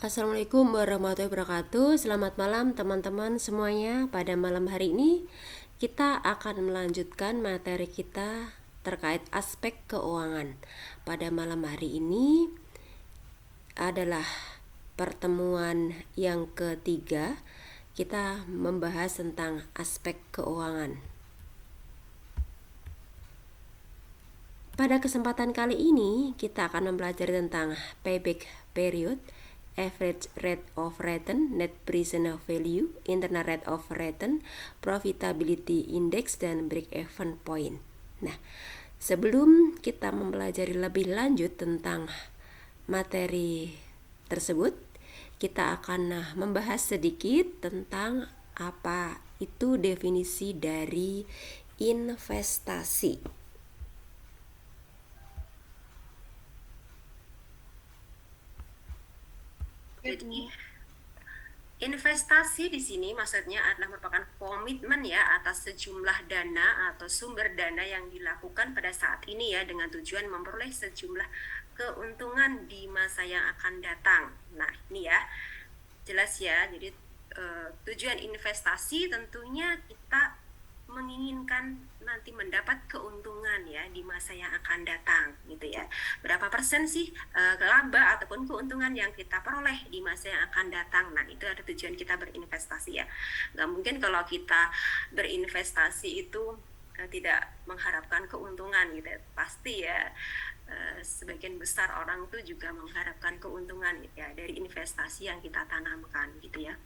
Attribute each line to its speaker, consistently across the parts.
Speaker 1: Assalamualaikum warahmatullahi wabarakatuh. Selamat malam teman-teman semuanya. Pada malam hari ini kita akan melanjutkan materi kita terkait aspek keuangan. Pada malam hari ini adalah pertemuan yang ketiga. Kita membahas tentang aspek keuangan. Pada kesempatan kali ini kita akan mempelajari tentang payback period, average rate of return, net present value, internal rate of return, profitability index, dan break-even point. Nah, sebelum kita mempelajari lebih lanjut tentang materi tersebut, kita akan membahas sedikit tentang apa itu definisi dari investasi. Jadi investasi di sini maksudnya adalah merupakan komitmen ya atas sejumlah dana atau sumber dana yang dilakukan pada saat ini ya dengan tujuan memperoleh sejumlah keuntungan di masa yang akan datang. Nah, ini ya. Jelas ya. Jadi tujuan investasi tentunya kita menginginkan nanti mendapat keuntungan ya di masa yang akan datang gitu ya. Berapa persen sih laba ataupun keuntungan yang kita peroleh di masa yang akan datang. Nah, itu ada tujuan kita berinvestasi ya. Nggak mungkin kalau kita berinvestasi itu tidak mengharapkan keuntungan gitu ya. Pasti ya sebagian besar orang tuh juga mengharapkan keuntungan gitu ya dari investasi yang kita tanamkan gitu ya.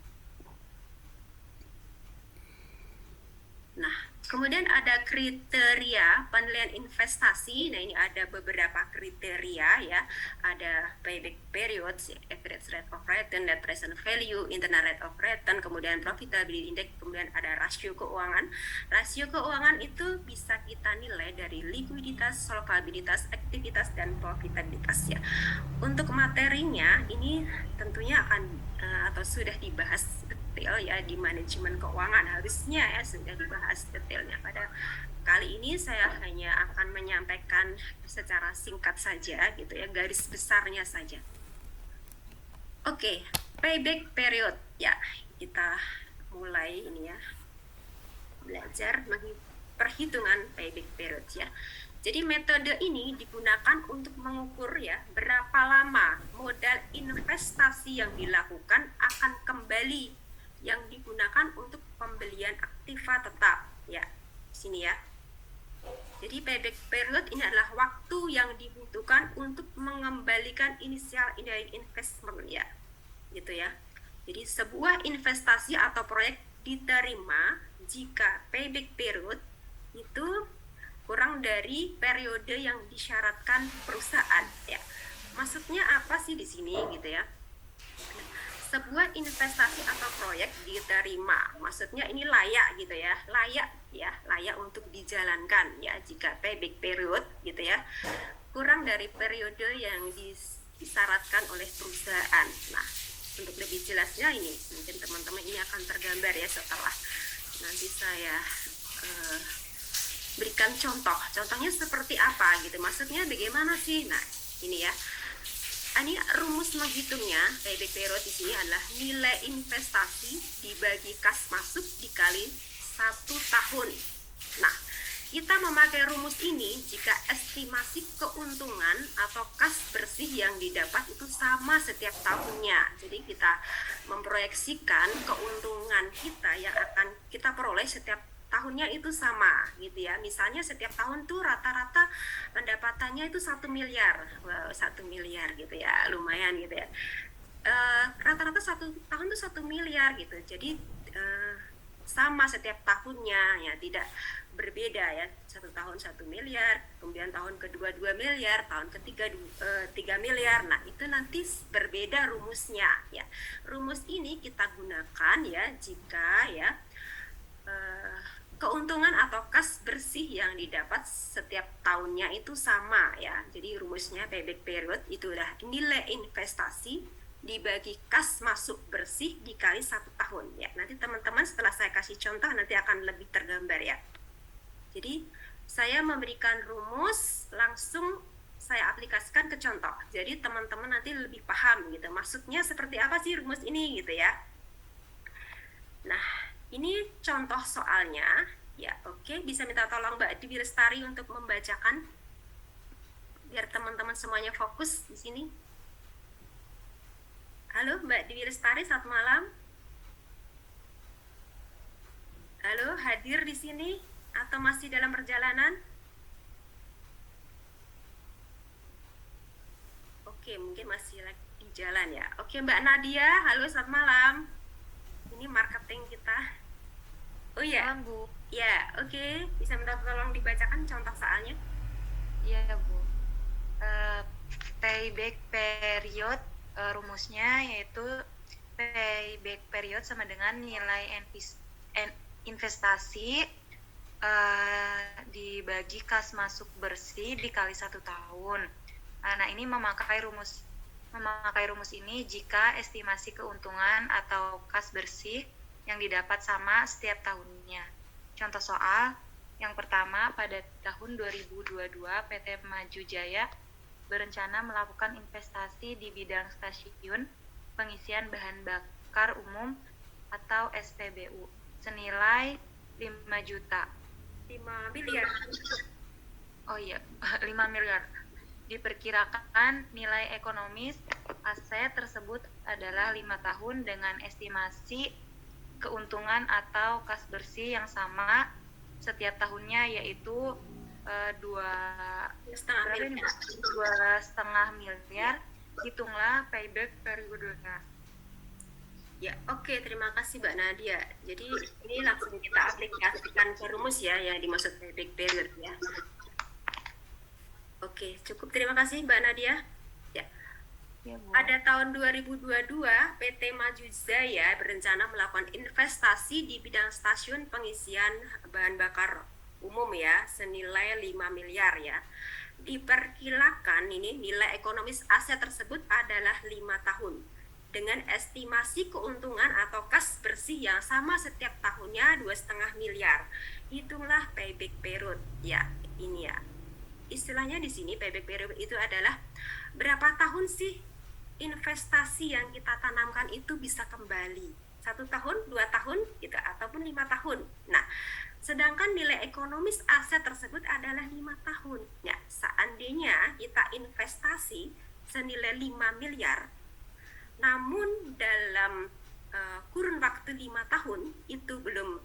Speaker 1: Nah, kemudian ada kriteria penilaian investasi. Nah, ini ada beberapa kriteria ya. Ada payback period, average rate of return, net present value, internal rate of return, kemudian profitability index, kemudian ada rasio keuangan. Rasio keuangan itu bisa kita nilai dari likuiditas, solvabilitas, aktivitas, dan profitabilitas ya. Untuk materinya ini tentunya akan atau sudah dibahas ya di manajemen keuangan, harusnya ya sudah dibahas detailnya. Pada kali ini saya hanya akan menyampaikan secara singkat saja gitu ya, garis besarnya saja. Oke, payback period ya, kita mulai ini ya belajar perhitungan payback period ya. Jadi metode ini digunakan untuk mengukur ya berapa lama modal investasi yang dilakukan akan kembali yang digunakan untuk pembelian aktiva tetap ya di sini ya. Jadi payback period ini adalah waktu yang dibutuhkan untuk mengembalikan inisial dari investment ya gitu ya. Jadi sebuah investasi atau proyek diterima jika payback period itu kurang dari periode yang disyaratkan perusahaan ya. Maksudnya apa sih di sini gitu ya? Sebuah investasi atau proyek diterima, maksudnya ini layak gitu ya, layak untuk dijalankan ya jika payback period gitu ya kurang dari periode yang disyaratkan oleh perusahaan. Nah, untuk lebih jelasnya ini mungkin teman-teman ini akan tergambar ya setelah nanti saya berikan contohnya seperti apa gitu, maksudnya bagaimana sih. Nah, ini ya. Ini rumus menghitungnya payback period di sini adalah nilai investasi dibagi kas masuk dikali 1 tahun. Nah, kita memakai rumus ini jika estimasi keuntungan atau kas bersih yang didapat itu sama setiap tahunnya. Jadi kita memproyeksikan keuntungan kita yang akan kita peroleh setiap tahunnya itu sama gitu ya. Misalnya setiap tahun tuh rata-rata pendapatannya itu 1 miliar. Wow, 1 miliar gitu ya, lumayan gitu ya. Rata-rata 1 tahun tuh 1 miliar gitu. Jadi sama setiap tahunnya ya, tidak berbeda ya. 1 tahun 1 miliar, kemudian tahun kedua 2 miliar, tahun ketiga 3 miliar. Nah, itu nanti berbeda rumusnya ya. Rumus ini kita gunakan ya jika ya keuntungan atau kas bersih yang didapat setiap tahunnya itu sama ya. Jadi rumusnya payback period itu adalah nilai investasi dibagi kas masuk bersih dikali 1 tahun ya. Nanti teman-teman setelah saya kasih contoh nanti akan lebih tergambar ya. Jadi saya memberikan rumus langsung saya aplikasikan ke contoh. Jadi teman-teman nanti lebih paham gitu. Maksudnya seperti apa sih rumus ini gitu ya. Nah, ini contoh soalnya. Ya, oke, bisa minta tolong Mbak Dewi Lestari untuk membacakan biar teman-teman semuanya fokus di sini. Halo Mbak Dewi Lestari, selamat malam. Halo, hadir di sini atau masih dalam perjalanan? Oke, mungkin masih lagi di jalan ya. Oke, Mbak Nadia, halo, selamat malam. Ini marketing kita. Oh iya.
Speaker 2: Malam, Bu.
Speaker 1: Ya, oke. Bisa minta tolong dibacakan contoh soalnya?
Speaker 2: Iya, Bu. Payback period, rumusnya yaitu payback period sama dengan nilai investasi dibagi kas masuk bersih dikali 1 tahun. Nah, ini memakai rumus ini jika estimasi keuntungan atau kas bersih yang didapat sama setiap tahunnya. Contoh soal yang pertama, pada tahun 2022 PT Maju Jaya berencana melakukan investasi di bidang stasiun pengisian bahan bakar umum atau SPBU senilai 5 juta.
Speaker 1: 5 miliar.
Speaker 2: Oh iya, 5 miliar. Diperkirakan nilai ekonomis aset tersebut adalah 5 tahun dengan estimasi keuntungan atau kas bersih yang sama setiap tahunnya, yaitu 2,5 miliar. Hitunglah payback periodenya.
Speaker 1: Ya, oke, terima kasih Mbak Nadia. Jadi ini langsung kita aplikasikan ke rumus ya yang dimaksud payback period ya. Oke, cukup, terima kasih Mbak Nadia. Ya. Pada tahun 2022, PT Maju Jaya berencana melakukan investasi di bidang stasiun pengisian bahan bakar umum ya, senilai 5 miliar ya. Diperkirakan ini nilai ekonomis aset tersebut adalah 5 tahun dengan estimasi keuntungan atau kas bersih yang sama setiap tahunnya 2,5 miliar. Hitunglah payback period ya, ini ya. Istilahnya di sini payback period itu adalah berapa tahun sih investasi yang kita tanamkan itu bisa kembali, 1 tahun, 2 tahun gitu, ataupun 5 tahun. Nah, sedangkan nilai ekonomis aset tersebut adalah 5 tahun. Ya, seandainya kita investasi senilai 5 miliar, namun dalam kurun waktu 5 tahun itu belum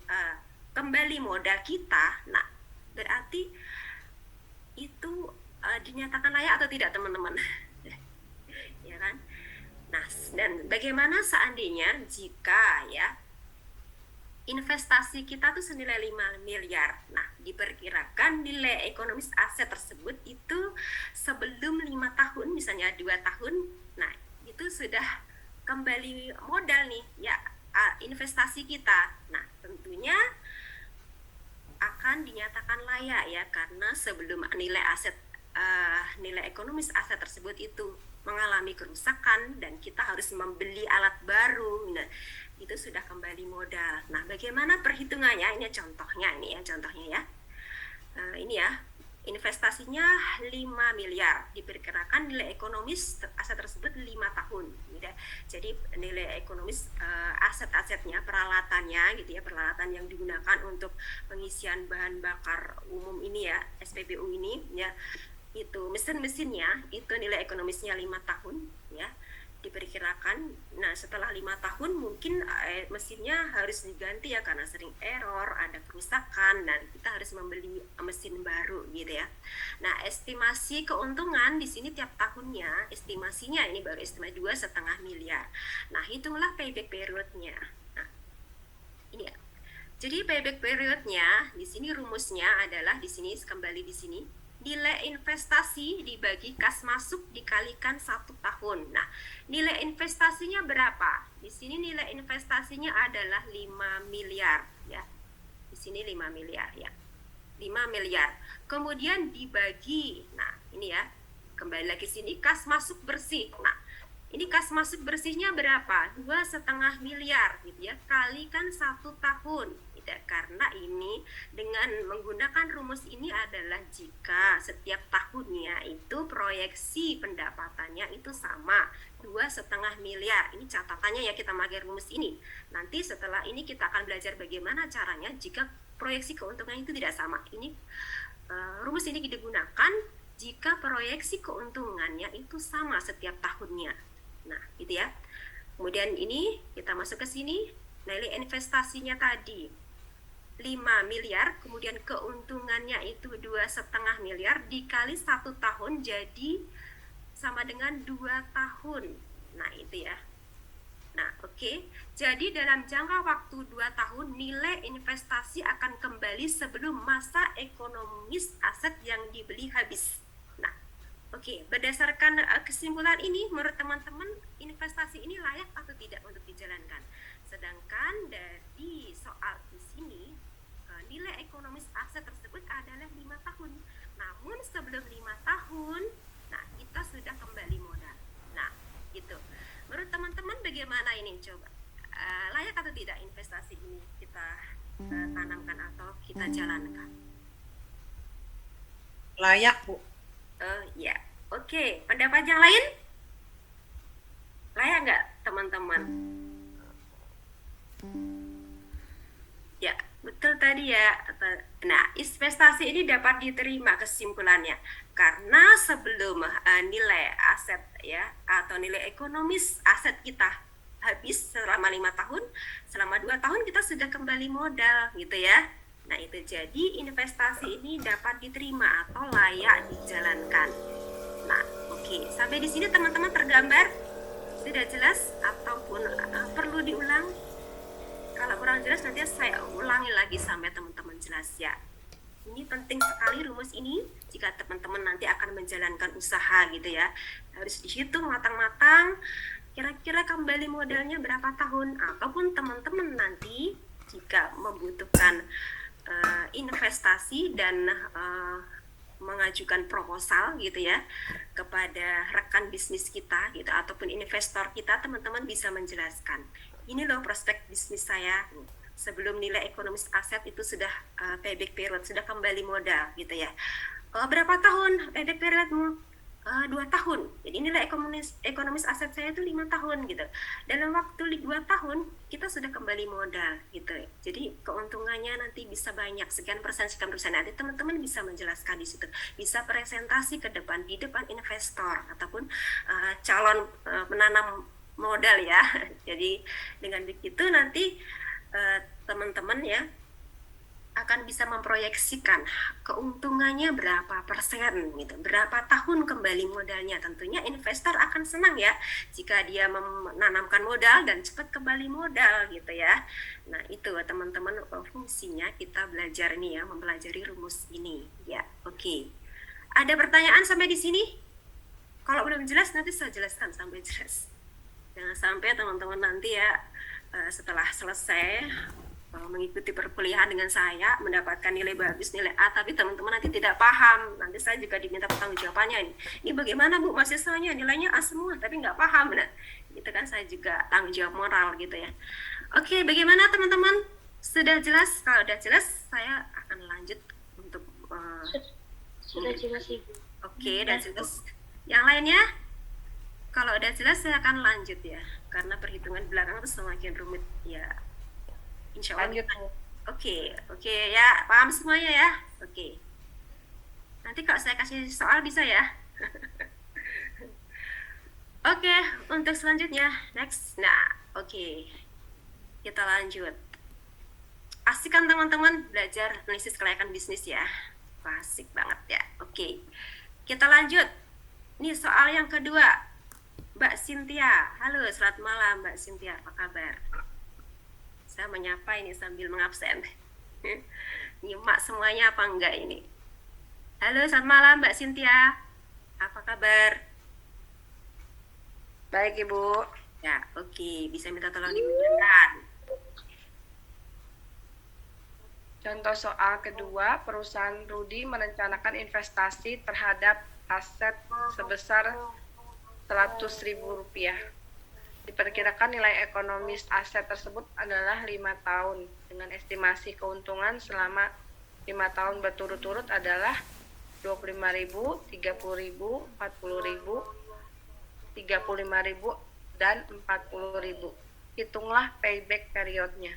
Speaker 1: kembali modal kita, nah berarti itu dinyatakan layak atau tidak teman-teman? Ya kan? Nah, dan bagaimana seandainya jika ya investasi kita tuh senilai 5 miliar. Nah, diperkirakan nilai ekonomis aset tersebut itu sebelum 5 tahun, misalnya 2 tahun, nah itu sudah kembali modal nih, ya investasi kita. Nah, tentunya akan dinyatakan layak ya, karena sebelum nilai ekonomis aset tersebut itu mengalami kerusakan dan kita harus membeli alat baru, nah, itu sudah kembali modal. Nah, bagaimana perhitungannya? Ini contohnya ya. Ini ya, investasinya 5 miliar, diperkirakan nilai ekonomis aset tersebut 5 tahun gitu ya. Jadi nilai ekonomis aset-asetnya, peralatannya gitu ya, peralatan yang digunakan untuk pengisian bahan bakar umum ini ya, SPBU ini ya, itu mesin-mesinnya itu nilai ekonomisnya 5 tahun ya, diperkirakan. Nah, setelah 5 tahun mungkin mesinnya harus diganti ya, karena sering error, ada kerusakan, dan kita harus membeli mesin baru gitu ya. Nah, estimasi keuntungan di sini tiap tahunnya, estimasinya ini baru estimasi 2,5 miliar. Nah, hitunglah payback periodnya. Nah, ini ya. Jadi payback periodnya di sini rumusnya adalah di sini, kembali di sini, nilai investasi dibagi kas masuk dikalikan 1 tahun. Nah, nilai investasinya berapa? Di sini nilai investasinya adalah 5 miliar ya. Di sini 5 miliar ya. 5 miliar. Kemudian dibagi. Nah, ini ya. Kembali lagi sini kas masuk bersih. Nah, ini kas masuk bersihnya berapa? 2,5 miliar gitu ya. Kalikan 1 tahun. tidak, karena ini dengan menggunakan rumus ini adalah jika setiap tahunnya itu proyeksi pendapatannya itu sama 2,5 miliar. Ini catatannya ya, kita pakai rumus ini. Nanti setelah ini kita akan belajar bagaimana caranya jika proyeksi keuntungan itu tidak sama. Ini rumus ini digunakan jika proyeksi keuntungannya itu sama setiap tahunnya. Nah, gitu ya. Kemudian ini kita masuk ke sini, nilai investasinya tadi 5 miliar, kemudian keuntungannya itu 2,5 miliar dikali 1 tahun, jadi sama dengan 2 tahun. Nah, itu ya. Nah, oke. Jadi dalam jangka waktu 2 tahun, nilai investasi akan kembali sebelum masa ekonomis aset yang dibeli habis. Nah, oke. Berdasarkan kesimpulan ini, menurut teman-teman, investasi ini layak atau tidak untuk dijalankan? Sedangkan dari soal di sini, nilai ekonomis aset tersebut adalah 5 tahun. Namun sebelum 5 tahun, nah kita sudah kembali modal. Nah, gitu. Menurut teman-teman bagaimana ini coba? Layak atau tidak investasi ini kita tanamkan atau kita jalankan?
Speaker 3: Layak, Bu.
Speaker 1: Ya, oke. Pendapat yang lain? Layak nggak, teman-teman? Ya, betul tadi ya. Nah, investasi ini dapat diterima kesimpulannya karena sebelum nilai aset ya atau nilai ekonomis aset kita habis selama 5 tahun, selama 2 tahun kita sudah kembali modal gitu ya. Nah, itu jadi investasi ini dapat diterima atau layak dijalankan. Nah, oke. Sampai di sini teman-teman tergambar? Sudah jelas ataupun perlu diulang? Kalau kurang jelas nanti saya ulangi lagi sampai teman-teman jelas ya. Ini penting sekali rumus ini jika teman-teman nanti akan menjalankan usaha gitu ya. Harus dihitung matang-matang kira-kira kembali modalnya berapa tahun, ataupun teman-teman nanti jika membutuhkan investasi dan mengajukan proposal gitu ya kepada rekan bisnis kita gitu ataupun investor kita, teman-teman bisa menjelaskan ini loh prospek bisnis saya sebelum nilai ekonomis aset itu sudah payback period, sudah kembali modal gitu ya. Berapa tahun payback periodmu? 2 tahun. Jadi nilai ekonomis aset saya itu 5 tahun gitu. Dalam waktu 2 tahun kita sudah kembali modal gitu. Jadi keuntungannya nanti bisa banyak, sekian persen. Nanti teman-teman bisa menjelaskan di situ. Bisa presentasi ke depan di depan investor ataupun calon menanam modal ya. Jadi dengan begitu nanti teman-teman ya akan bisa memproyeksikan keuntungannya berapa persen gitu, berapa tahun kembali modalnya. Tentunya investor akan senang ya jika dia menanamkan modal dan cepat kembali modal gitu ya. Nah, itu teman-teman fungsinya kita belajar nih ya, mempelajari rumus ini ya. Oke. Ada pertanyaan sampai di sini? Kalau belum jelas nanti saya jelaskan sampai jelas. Jangan sampai teman-teman nanti ya setelah selesai mengikuti perkuliahan dengan saya mendapatkan nilai bagus, nilai A, tapi teman-teman nanti tidak paham. Nanti saya juga diminta pertanggungjawabannya ini bagaimana Bu mahasiswanya nilainya A semua tapi nggak paham. Nah, itu kan saya juga tanggung jawab moral gitu ya. Oke, bagaimana teman-teman? Sudah jelas? Kalau sudah jelas saya akan lanjut untuk
Speaker 4: sudah jelas Ibu.
Speaker 1: Oke, dan jelas. Yang lainnya? Kalau udah jelas saya akan lanjut ya, karena perhitungan belakang itu semakin rumit ya. Insya Allah.
Speaker 3: Lanjut.
Speaker 1: Oke ya, paham semuanya ya. Oke. Nanti kalau saya kasih soal bisa ya. Oke, untuk selanjutnya next. Nah, oke. Kita lanjut. Asik kan teman-teman belajar analisis kelayakan bisnis ya. Asik banget ya. Oke. Kita lanjut. Nih soal yang kedua. Mbak Cynthia. Halo, selamat malam Mbak Cynthia. Apa kabar? Saya menyapa ini sambil mengabsen. Nyimak semuanya apa enggak ini? Halo, selamat malam Mbak Cynthia. Apa kabar?
Speaker 3: Baik, Ibu.
Speaker 1: Ya, oke. Bisa minta tolong dibacakan.
Speaker 3: Contoh soal kedua, perusahaan Rudi merencanakan investasi terhadap aset sebesar Rp100.000. Diperkirakan nilai ekonomis aset tersebut adalah 5 tahun dengan estimasi keuntungan selama 5 tahun berturut-turut adalah 25.000, 30.000, 40.000, 35.000, dan 40.000. Hitunglah payback periodnya.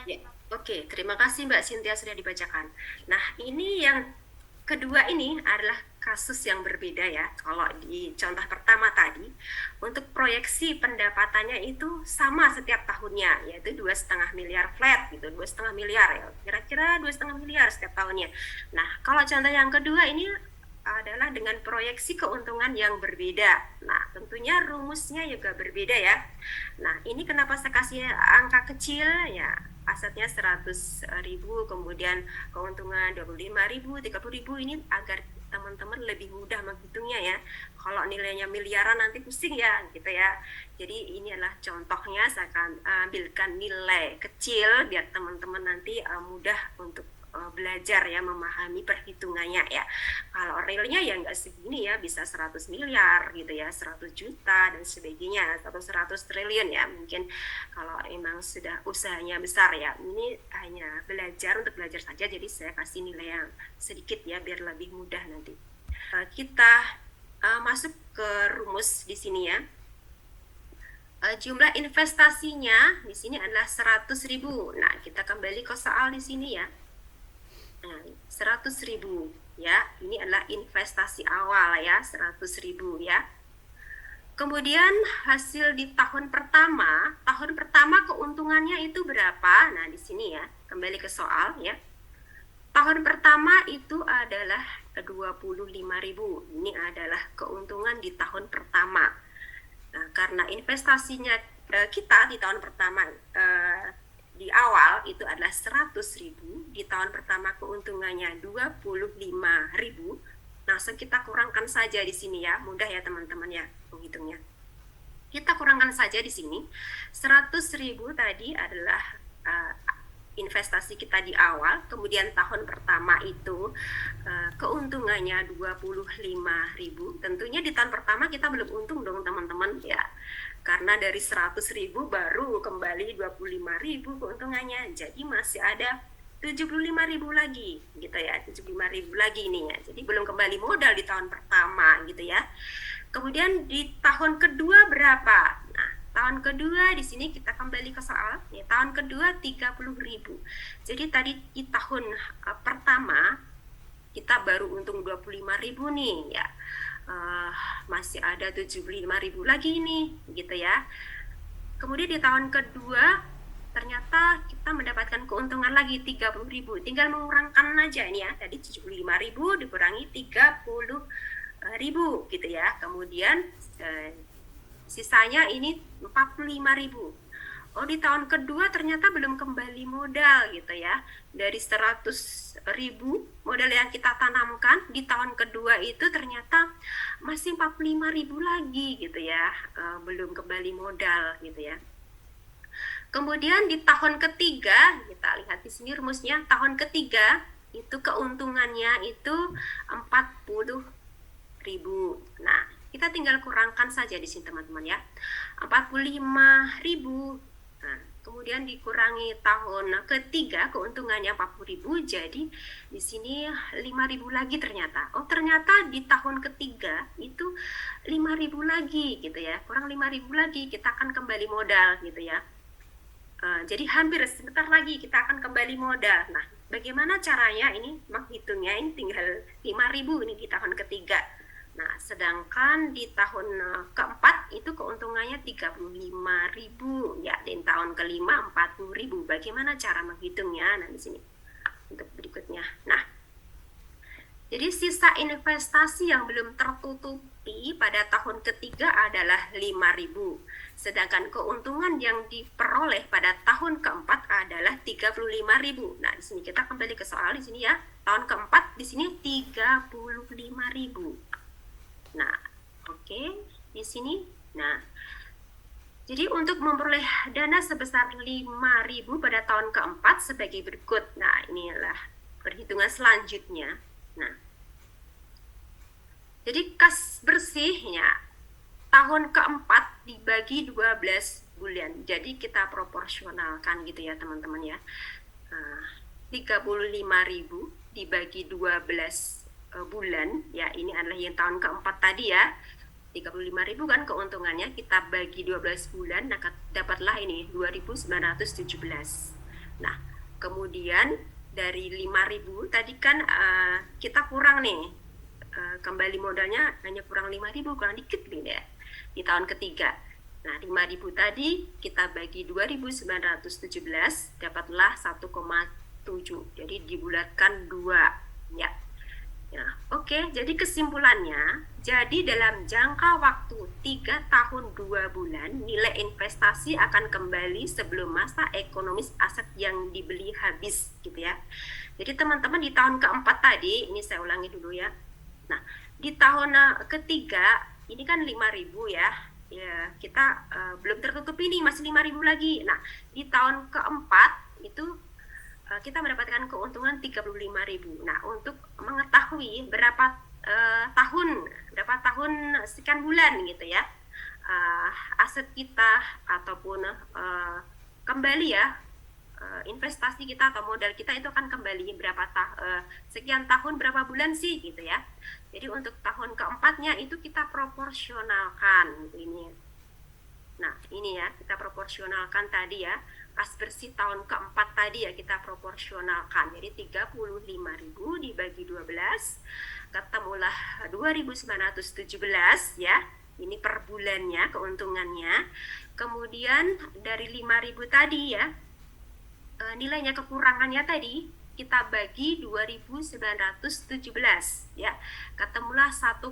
Speaker 1: Ya, oke, terima kasih Mbak Cynthia sudah dibacakan. Nah, ini yang kedua ini adalah kasus yang berbeda ya. Kalau di contoh pertama tadi, untuk proyeksi pendapatannya itu sama setiap tahunnya, yaitu 2,5 miliar flat gitu, 2,5 miliar ya, kira-kira 2,5 miliar setiap tahunnya. Nah, kalau contoh yang kedua ini adalah dengan proyeksi keuntungan yang berbeda. Nah, tentunya rumusnya juga berbeda ya. Nah, ini kenapa saya kasih angka kecil ya, asetnya 100.000, kemudian keuntungan 25.000, 30.000, ini agar teman-teman lebih mudah menghitungnya ya. Kalau nilainya miliaran nanti pusing ya gitu ya. Jadi ini adalah contohnya, saya akan ambilkan nilai kecil biar teman-teman nanti mudah untuk belajar ya, memahami perhitungannya ya. Kalau realnya ya nggak segini ya, bisa 100 miliar gitu ya, 100 juta dan sebagainya, atau 100 triliun ya mungkin kalau emang sudah usahanya besar ya. Ini hanya belajar, untuk belajar saja, jadi saya kasih nilai yang sedikit ya biar lebih mudah nanti. Kita masuk ke rumus di sini ya. Jumlah investasinya di sini adalah 100.000. Nah, kita kembali ke soal di sini ya. 100.000 ya, ini adalah investasi awal ya, 100.000 ya. Kemudian hasil di tahun pertama keuntungannya itu berapa? Nah, di sini ya, kembali ke soal ya. Tahun pertama itu adalah 25.000. Ini adalah keuntungan di tahun pertama. Nah, karena investasinya kita di tahun pertama di awal itu adalah 100.000, di tahun pertama keuntungannya 25.000. Langsung kita kurangkan saja di sini ya, mudah ya teman-teman ya menghitungnya. Kita kurangkan saja di sini. 100.000 tadi adalah investasi kita di awal, kemudian tahun pertama itu keuntungannya 25.000. Tentunya di tahun pertama kita belum untung dong teman-teman ya, karena dari 100.000 baru kembali 25.000 keuntungannya, jadi masih ada 75.000 lagi gitu ya, 75.000 lagi ini ya, jadi belum kembali modal di tahun pertama gitu ya. Kemudian di tahun kedua berapa? Nah, tahun kedua di sini kita kembali ke soal ya, tahun kedua 30.000. Jadi tadi di tahun pertama kita baru untung 25.000 nih ya, masih ada 75.000 lagi nih gitu ya. Kemudian di tahun kedua ternyata kita mendapatkan keuntungan lagi 30.000, tinggal mengurangkan aja ini ya, tadi 75.000 dikurangi 30.000 gitu ya. Kemudian sisanya ini 45.000. Oh, di tahun kedua ternyata belum kembali modal gitu ya. Dari 100.000 modal yang kita tanamkan di tahun kedua itu ternyata masih 45.000 lagi gitu ya, belum kembali modal gitu ya. Kemudian di tahun ketiga, kita lihat di sini rumusnya, tahun ketiga itu keuntungannya itu 40.000. Nah, kita tinggal kurangkan saja di sini teman-teman ya. 45.000. Nah, kemudian dikurangi tahun ketiga keuntungannya 40.000, jadi di sini 5.000 lagi ternyata. Oh, ternyata di tahun ketiga itu 5.000 lagi gitu ya. Kurang 5.000 lagi kita akan kembali modal gitu ya. Jadi hampir sebentar lagi kita akan kembali modal. Nah, bagaimana caranya ini menghitungnya? Ini tinggal 5.000 ini di tahun ketiga. Nah, sedangkan di tahun keempat itu keuntungannya 35.000 ya, dan tahun kelima 40.000. Bagaimana cara menghitungnya? Nah, di sini untuk berikutnya. Nah, jadi sisa investasi yang belum tertutupi pada tahun ketiga adalah 5.000. Sedangkan keuntungan yang diperoleh pada tahun keempat adalah 35.000. Nah, di sini kita kembali ke soal di sini ya. Tahun keempat di sini 35.000. Nah, oke, di sini. Nah, jadi untuk memperoleh dana sebesar 5.000 pada tahun keempat sebagai berikut. Nah, inilah perhitungan selanjutnya. Nah, jadi kas bersihnya tahun keempat dibagi 12 bulan. Jadi kita proporsionalkan gitu ya teman-teman ya. 35.000 dibagi 12 bulan ya, ini adalah yang tahun keempat tadi ya. 35.000 kan keuntungannya, kita bagi 12 bulan, nah dapatlah ini 2.917. Nah, kemudian dari 5.000 tadi kan kita kurang nih, kembali modalnya hanya kurang 5.000, kurang dikit gitu ya di tahun ketiga. Nah, 5.000 tadi kita bagi 2.917, dapatlah 1,7. Jadi dibulatkan 2 ya. Nah, oke, jadi kesimpulannya, jadi dalam jangka waktu 3 tahun 2 bulan, nilai investasi akan kembali sebelum masa ekonomis aset yang dibeli habis, gitu ya. Jadi teman-teman di tahun keempat tadi, ini saya ulangi dulu ya. Nah, di tahun ketiga, ini kan 5.000 ya. Ya, kita belum tertutup ini, masih 5.000 lagi. Nah, di tahun keempat itu kita mendapatkan keuntungan 35.000. Nah, untuk mengetahui berapa tahun sekian bulan gitu ya, aset kita ataupun kembali ya, investasi kita atau modal kita itu akan kembali berapa sekian tahun berapa bulan sih gitu ya. Jadi untuk tahun keempatnya itu kita proporsionalkan gitu ini. Nah, ini ya, kita proporsionalkan tadi ya, kas bersih tahun keempat tadi ya kita proporsionalkan. Jadi 35.000 dibagi 12, ketemulah 2.917 ya. Ini per bulannya keuntungannya. Kemudian dari 5.000 tadi ya, nilainya kekurangannya tadi kita bagi 2.917 ya. Ketemulah 1,7.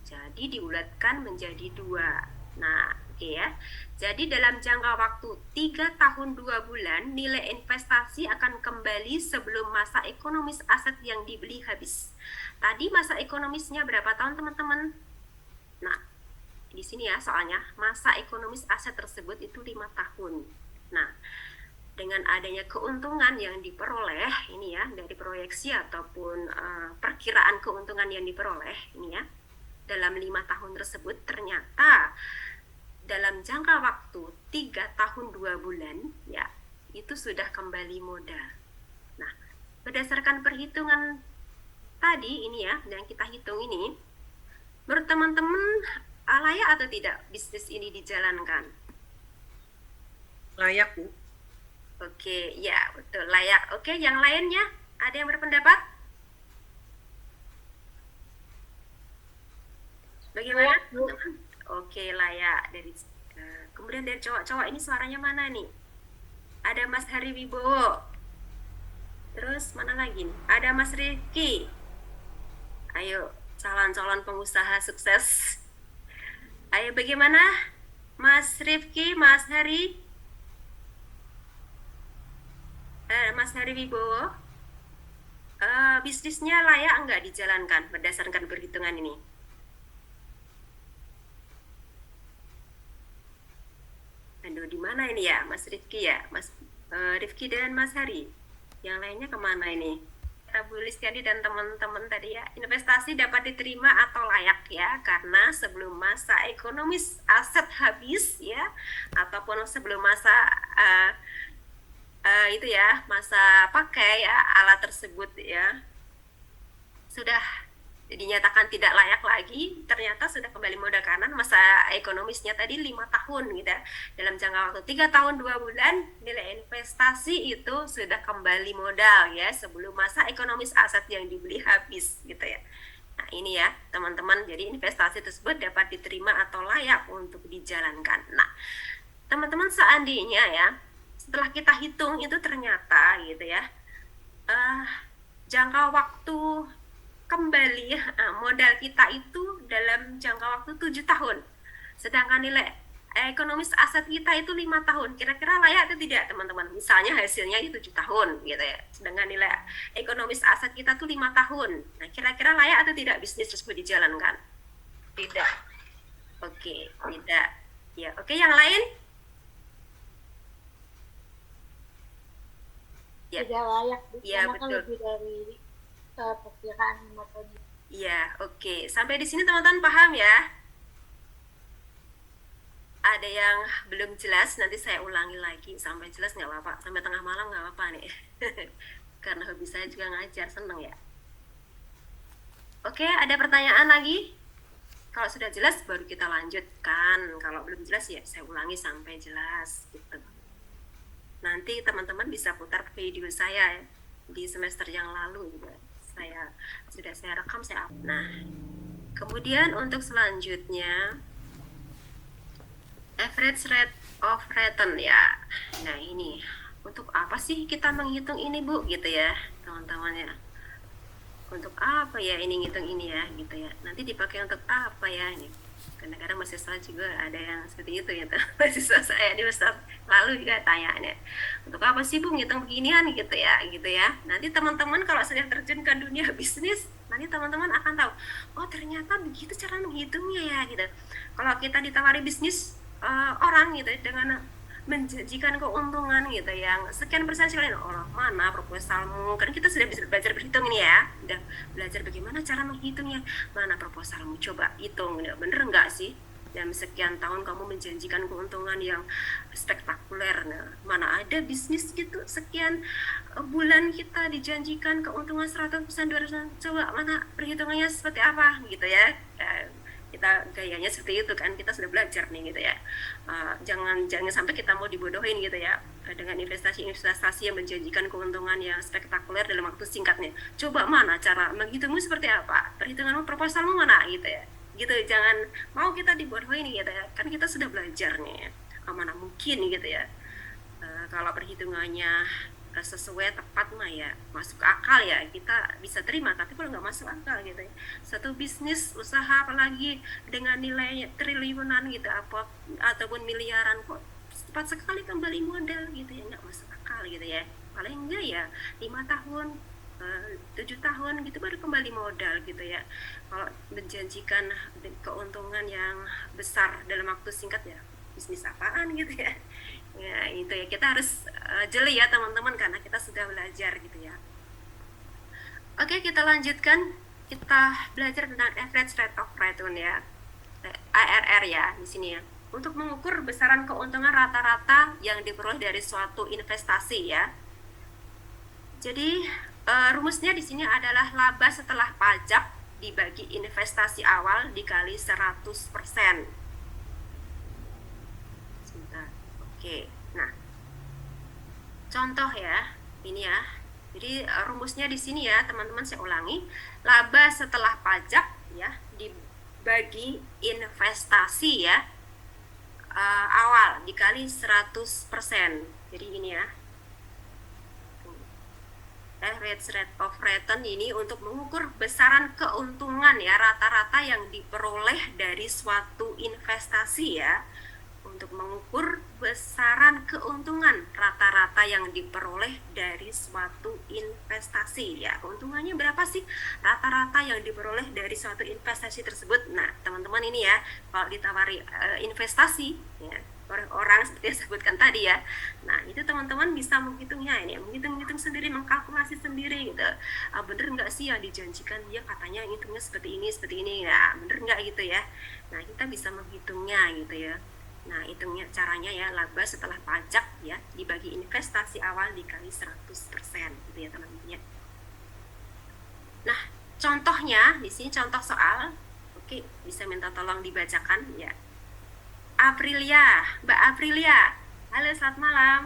Speaker 1: Jadi dibulatkan menjadi 2. Nah, oke ya. Jadi dalam jangka waktu 3 tahun 2 bulan, nilai investasi akan kembali sebelum masa ekonomis aset yang dibeli habis. Tadi masa ekonomisnya berapa tahun teman-teman? Nah, di sini ya soalnya, masa ekonomis aset tersebut itu 5 tahun. Nah, dengan adanya keuntungan yang diperoleh ini ya, dari proyeksi ataupun perkiraan keuntungan yang diperoleh ini ya, dalam 5 tahun tersebut ternyata dalam jangka waktu 3 tahun 2 bulan ya, itu sudah kembali modal. Nah, berdasarkan perhitungan tadi ini ya, yang kita hitung ini, menurut teman-teman layak atau tidak bisnis ini dijalankan?
Speaker 5: Layak, Bu.
Speaker 1: Oke, ya betul, layak. Oke, yang lainnya ada yang berpendapat? Bagaimana? Oke, layak. Dari kemudian dari cowok-cowok ini suaranya mana nih? Ada Mas Hari Wibowo. Terus mana lagi nih? Ada Mas Rifki. Ayo, calon-calon pengusaha sukses. Ayo, bagaimana? Mas Rifki, Mas Hari? Mas Hari Wibowo, bisnisnya layak enggak dijalankan berdasarkan perhitungan ini? Aduh, di mana ini ya, Mas Rifki ya, Mas Rifki dan Mas Hari. Yang lainnya kemana ini? Bu Listiani dan teman-teman tadi ya, investasi dapat diterima atau layak ya, karena sebelum masa ekonomis aset habis ya, ataupun sebelum masa itu ya, masa pakai ya alat tersebut ya, sudah dinyatakan tidak layak lagi, ternyata sudah kembali modal karena masa ekonomisnya tadi 5 tahun gitu ya. Dalam jangka waktu 3 tahun 2 bulan, nilai investasi itu sudah kembali modal ya, sebelum masa ekonomis aset yang dibeli habis gitu ya. Nah, ini ya teman-teman, jadi investasi tersebut dapat diterima atau layak untuk dijalankan. Nah, teman-teman seandainya ya, setelah kita hitung itu ternyata gitu ya, jangka waktu kembali modal kita itu dalam jangka waktu 7 tahun, sedangkan nilai ekonomis aset kita itu 5 tahun, kira-kira layak atau tidak teman-teman? Misalnya hasilnya itu 7 tahun gitu ya, sedangkan nilai ekonomis aset kita tuh 5 tahun. Nah, kira-kira layak atau tidak bisnis tersebut dijalankan?
Speaker 3: Tidak.
Speaker 1: Oke, tidak. Ya, oke, yang lain? Ya.
Speaker 4: Tidak layak, Bu,
Speaker 1: Ya,
Speaker 4: karena kan
Speaker 1: betul.
Speaker 4: lebih dari perkiraan 5 tahun.
Speaker 1: Iya, oke. Sampai di sini teman-teman paham ya? ada yang belum jelas, nanti saya ulangi lagi sampai jelas, nggak apa-apa, sampai tengah malam nggak apa-apa nih. Karena hobi saya juga ngajar, seneng ya. Oke, ada pertanyaan lagi? Kalau sudah jelas baru kita lanjutkan, kalau belum jelas ya saya ulangi sampai jelas gitu. Nanti teman-teman bisa putar video saya ya, di semester yang lalu juga saya rekam, saya upload. Nah, kemudian untuk selanjutnya average rate of return ya. Nah, ini untuk apa sih kita menghitung ini, Bu, gitu ya teman-teman ya. Untuk apa ya ini ngitung ini ya gitu ya. Nanti dipakai untuk apa ya ini. Kadang-kadang mahasiswa juga ada yang seperti itu ya. Mahasiswa saya di semester lalu juga tanyanya, untuk apa sih, Bu, ngitung beginian gitu ya, gitu ya. Nanti teman-teman kalau sudah terjun ke dunia bisnis, nanti teman-teman akan tahu, oh ternyata begitu cara menghitungnya ya gitu. Kalau kita ditawari bisnis orang gitu ya, dengan menjanjikan keuntungan gitu yang sekian persen sekalian, oh mana proposalmu, kan kita sudah bisa belajar berhitung ini ya, udah belajar bagaimana cara menghitungnya, mana proposalmu, coba hitung bener nggak sih dalam sekian tahun kamu menjanjikan keuntungan yang spektakuler. Nah, mana ada bisnis gitu sekian bulan kita dijanjikan keuntungan 100%, 200%, coba mana perhitungannya seperti apa gitu ya. Kita gayanya seperti itu kan, kita sudah belajar nih gitu ya. Jangan sampai kita mau dibodohin gitu ya dengan investasi yang menjanjikan keuntungan yang spektakuler dalam waktu singkatnya. Coba mana cara menghitungmu seperti apa, perhitunganmu, proposalmu mana gitu ya, gitu. Jangan mau kita dibodohin gitu ya, kan kita sudah belajar nih. Mana mungkin gitu ya, kalau perhitungannya sesuai tepat mah ya masuk akal ya kita bisa terima, tapi kalau nggak masuk akal gitu ya, satu bisnis usaha apalagi dengan nilai triliunan gitu apa ataupun miliaran kok cepat sekali kembali modal gitu ya, nggak masuk akal gitu ya. Paling enggak ya 5 tahun 7 tahun gitu baru kembali modal gitu ya. Kalau menjanjikan keuntungan yang besar dalam waktu singkat ya bisnis apaan gitu ya. Ya itu ya, kita harus jeli ya teman-teman, karena kita sudah belajar gitu ya. Oke, kita lanjutkan, kita belajar tentang average rate of return ya, ARR ya di sini ya, untuk mengukur besaran keuntungan rata-rata yang diperoleh dari suatu investasi ya. Jadi rumusnya di sini adalah laba setelah pajak dibagi investasi awal dikali 100%. Oke, nah contoh ya ini ya. Jadi rumusnya di sini ya teman-teman, saya ulangi, laba setelah pajak ya dibagi investasi ya awal dikali 100%. Jadi ini ya, average rate of return ini untuk mengukur besaran keuntungan ya rata-rata yang diperoleh dari suatu investasi ya, untuk mengukur besaran keuntungan rata-rata yang diperoleh dari suatu investasi ya. Keuntungannya berapa sih rata-rata yang diperoleh dari suatu investasi tersebut? Nah teman-teman ini ya, kalau ditawari investasi ya orang seperti yang sebutkan tadi ya, nah itu teman-teman bisa menghitungnya ini, menghitung sendiri, mengkalkulasi sendiri gitu. Bener nggak sih yang dijanjikan dia, katanya hitungnya seperti ini ya, bener nggak gitu ya. Nah kita bisa menghitungnya gitu ya. Nah, hitungnya caranya ya, laba setelah pajak ya dibagi investasi awal dikali 100% gitu ya teman-teman ya. Nah, contohnya di sini contoh soal. Oke, bisa minta tolong dibacakan ya. Aprilia, Mbak Aprilia. Halo, selamat malam.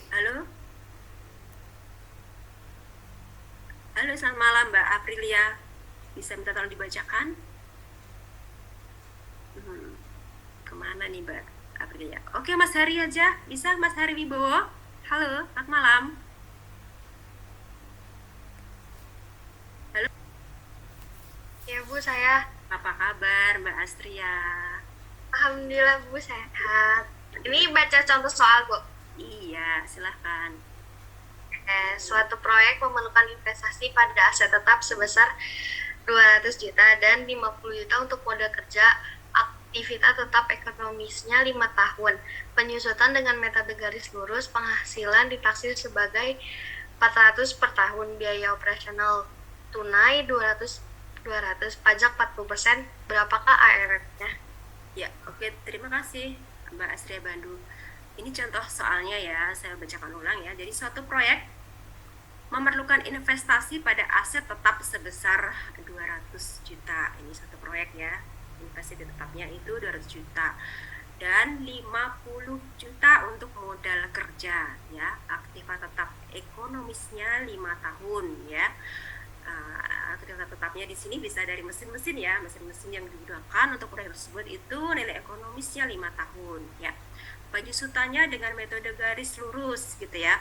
Speaker 1: Halo. Halo, selamat malam Mbak Aprilia. Bisa minta tolong dibacakan? Kemana nih Mbak Aprilia? Oke, Mas Hari aja, bisa Mas Hari Wibowo? Halo, selamat malam. Halo.
Speaker 5: Ya Bu, saya.
Speaker 1: Apa kabar Mbak Astria?
Speaker 5: Alhamdulillah Bu, sehat. Ini baca contoh soal Bu.
Speaker 1: Iya, silahkan.
Speaker 5: Suatu proyek memerlukan investasi pada aset tetap sebesar 200 juta dan 50 juta untuk modal kerja. Aktivitas tetap ekonomisnya 5 tahun. Penyusutan dengan metode garis lurus, penghasilan ditaksir sebagai 400 per tahun, biaya operasional tunai 200 200, pajak 40%, berapakah ARR-nya?
Speaker 1: Ya, oke, terima kasih Mbak Astria Bandu. Ini contoh soalnya ya, saya bacakan ulang ya. Jadi suatu proyek memerlukan investasi pada aset tetap sebesar 200 juta. Ini satu proyek ya. Investasi tetapnya itu 200 juta. Dan 50 juta untuk modal kerja ya. Aktiva tetap ekonomisnya 5 tahun ya. Aktiva tetapnya di sini bisa dari mesin-mesin ya, mesin-mesin yang digunakan untuk proyek tersebut itu nilai ekonomisnya 5 tahun ya. Penyusutannya dengan metode garis lurus gitu ya.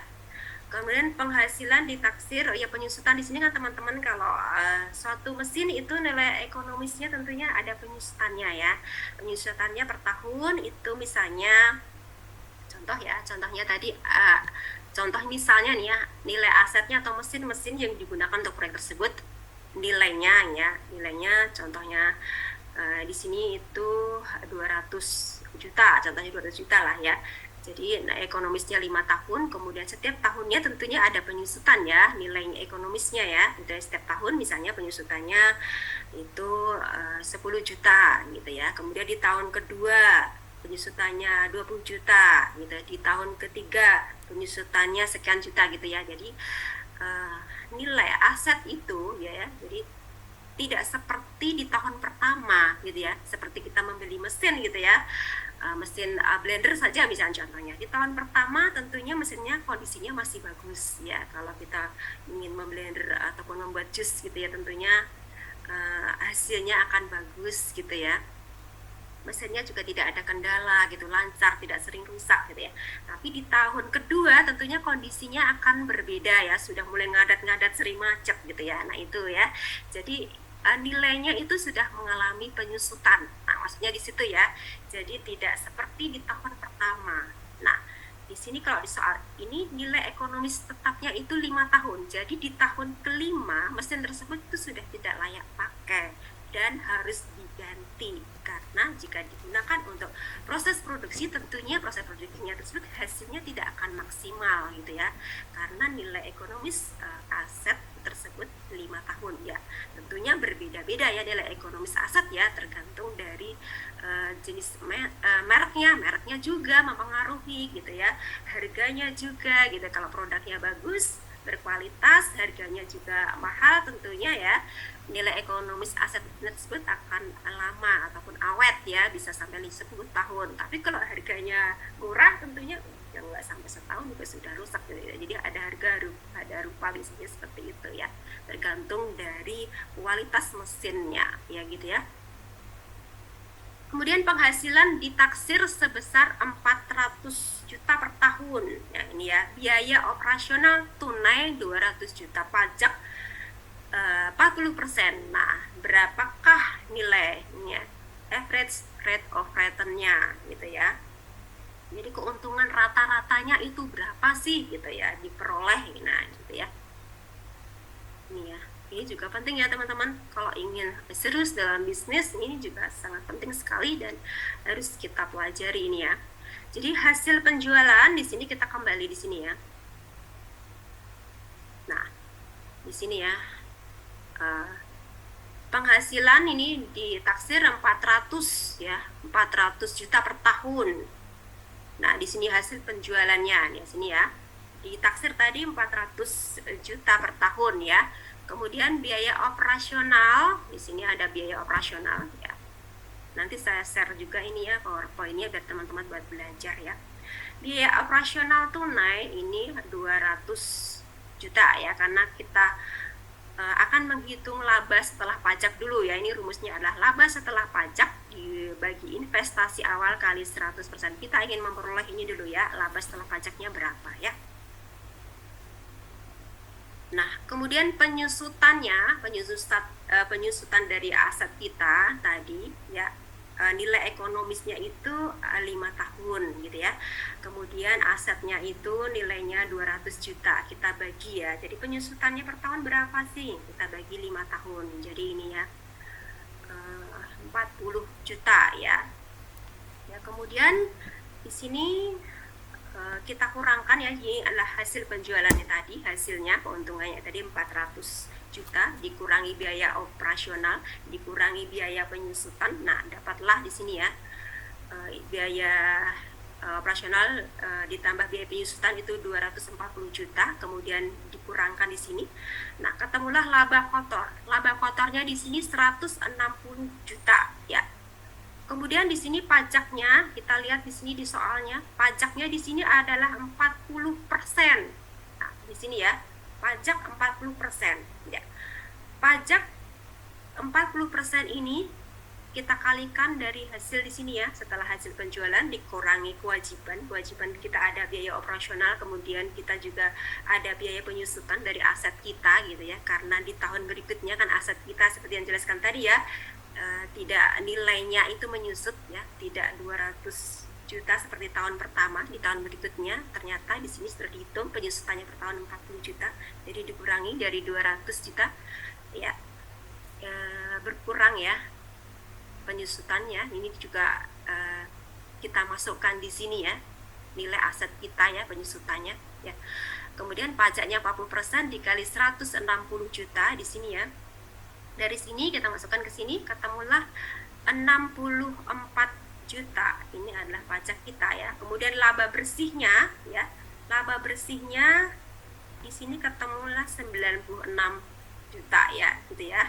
Speaker 1: Kemudian penghasilan ditaksir, ya penyusutan di sini kan teman-teman kalau suatu mesin itu nilai ekonomisnya tentunya ada penyusutannya ya. Penyusutannya per tahun itu misalnya contohnya tadi contoh misalnya nih ya, nilai asetnya atau mesin-mesin yang digunakan untuk proyek tersebut nilainya contohnya di sini itu 200 juta, contohnya 200 juta lah ya. Jadi ekonomisnya 5 tahun, kemudian setiap tahunnya tentunya ada penyusutan ya, nilai ekonomisnya ya. Dari setiap tahun misalnya penyusutannya itu 10 juta gitu ya. Kemudian di tahun kedua penyusutannya 20 juta gitu. Di tahun ketiga penyusutannya sekian juta gitu ya. Jadi nilai aset itu ya, jadi tidak seperti di tahun pertama gitu ya, seperti kita membeli mesin gitu ya, mesin blender saja misalnya contohnya. Di tahun pertama tentunya mesinnya kondisinya masih bagus ya. Kalau kita ingin memblender ataupun membuat jus gitu ya, tentunya hasilnya akan bagus gitu ya. Mesinnya juga tidak ada kendala gitu, lancar, tidak sering rusak gitu ya. Tapi di tahun kedua tentunya kondisinya akan berbeda ya, sudah mulai ngadat-ngadat, sering macet gitu ya. Nah itu ya, jadi nilainya itu sudah mengalami penyusutan. Nah maksudnya di situ ya, jadi tidak seperti di tahun pertama. Nah di sini kalau di soal ini nilai ekonomis tetapnya itu 5 tahun. Jadi di tahun kelima mesin tersebut itu sudah tidak layak pakai dan harus diganti, karena jika digunakan untuk proses produksi tentunya proses produksinya tersebut hasilnya tidak akan maksimal gitu ya, karena nilai ekonomis aset tersebut 5 tahun ya. Tentunya berbeda-beda ya nilai ekonomis aset ya, tergantung dari jenis mereknya juga mempengaruhi gitu ya, harganya juga gitu. Kalau produknya bagus, berkualitas, harganya juga mahal tentunya ya, nilai ekonomis aset tersebut akan lama ataupun awet ya, bisa sampai 10 tahun. Tapi kalau harganya murah tentunya yang nggak sampai setahun juga sudah rusak gitu ya. Jadi ada rupa biasanya seperti itu ya, tergantung dari kualitas mesinnya ya gitu ya. Kemudian penghasilan ditaksir sebesar 400 juta per tahun. Ya, ini ya, biaya operasional tunai 200 juta, pajak 40%. Nah, berapakah nilainya? Average rate of return-nya gitu ya. Jadi keuntungan rata-ratanya itu berapa sih gitu ya diperoleh, nah gitu ya. Ini ya. Ini juga penting ya teman-teman, kalau ingin serius dalam bisnis ini juga sangat penting sekali dan harus kita pelajari ini ya. Jadi hasil penjualan di sini kita kembali di sini ya. Nah, di sini ya. Penghasilan ini ditaksir 400 ya, 400 juta per tahun. Nah, di sini hasil penjualannya di sini ya. Ditaksir tadi 400 juta per tahun ya. Kemudian biaya operasional, di sini ada biaya operasional ya. Nanti saya share juga ini ya PowerPoint-nya biar teman-teman buat belajar ya. Biaya operasional tunai ini 200 juta ya, karena kita akan menghitung laba setelah pajak dulu ya. Ini rumusnya adalah laba setelah pajak dibagi investasi awal kali 100%. Kita ingin memperoleh ini dulu ya, laba setelah pajaknya berapa ya. Nah, kemudian penyusutan dari aset kita tadi ya, nilai ekonomisnya itu 5 tahun gitu ya. Kemudian asetnya itu nilainya 200 juta. Kita bagi ya. Jadi penyusutannya per tahun berapa sih? Kita bagi 5 tahun. Jadi ini ya 40 juta ya. Ya, kemudian di sini kita kurangkan ya, ini adalah hasil penjualannya tadi, hasilnya keuntungannya tadi 400 juta dikurangi biaya operasional, dikurangi biaya penyusutan. Nah, dapatlah di sini ya biaya operasional ditambah biaya penyusutan itu 240 juta, kemudian dikurangkan di sini. Nah, ketemulah laba kotor. Laba kotornya di sini 160 juta ya. Kemudian di sini pajaknya, kita lihat di sini di soalnya, pajaknya di sini adalah 40%. Nah, di sini ya, pajak 40% ya. Pajak 40% ini kita kalikan dari hasil di sini ya, setelah hasil penjualan dikurangi kewajiban kita ada biaya operasional, kemudian kita juga ada biaya penyusutan dari aset kita gitu ya, karena di tahun berikutnya kan aset kita seperti yang jelaskan tadi ya, tidak nilainya itu menyusut ya, tidak 200 juta seperti tahun pertama, di tahun berikutnya ternyata di sini sudah dihitung penyusutannya per tahun 40 juta, jadi dikurangi dari 200 juta ya, berkurang ya penyusutannya. Ini juga kita masukkan di sini ya, nilai aset kita ya, penyusutannya ya. Kemudian pajaknya 40% dikali 160 juta di sini ya. Dari sini kita masukkan ke sini, ketemulah 64 juta. Ini adalah pajak kita ya. Kemudian laba bersihnya ya. Laba bersihnya di sini ketemulah 96 juta ya, gitu ya.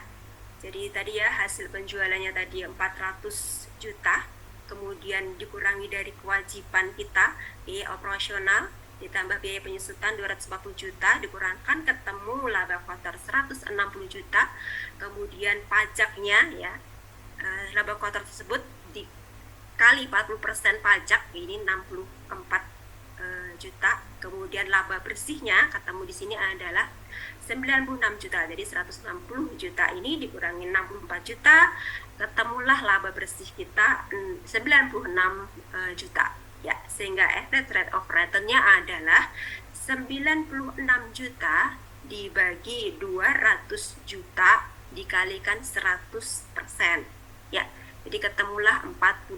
Speaker 1: Jadi tadi ya hasil penjualannya tadi 400 juta, kemudian dikurangi dari kewajiban kita, biaya operasional, ditambah biaya penyusutan 240 juta, dikurangkan ketemu laba kotor 160 juta, kemudian pajaknya ya, laba kotor tersebut dikali 40% pajak, ini 64 juta, kemudian laba bersihnya ketemu di sini adalah 96 juta, jadi 160 juta ini dikurangi 64 juta, ketemulah laba bersih kita 96 juta ya, sehingga average rate of return-nya adalah 96 juta dibagi 200 juta dikalikan 100% ya, jadi ketemulah 48%.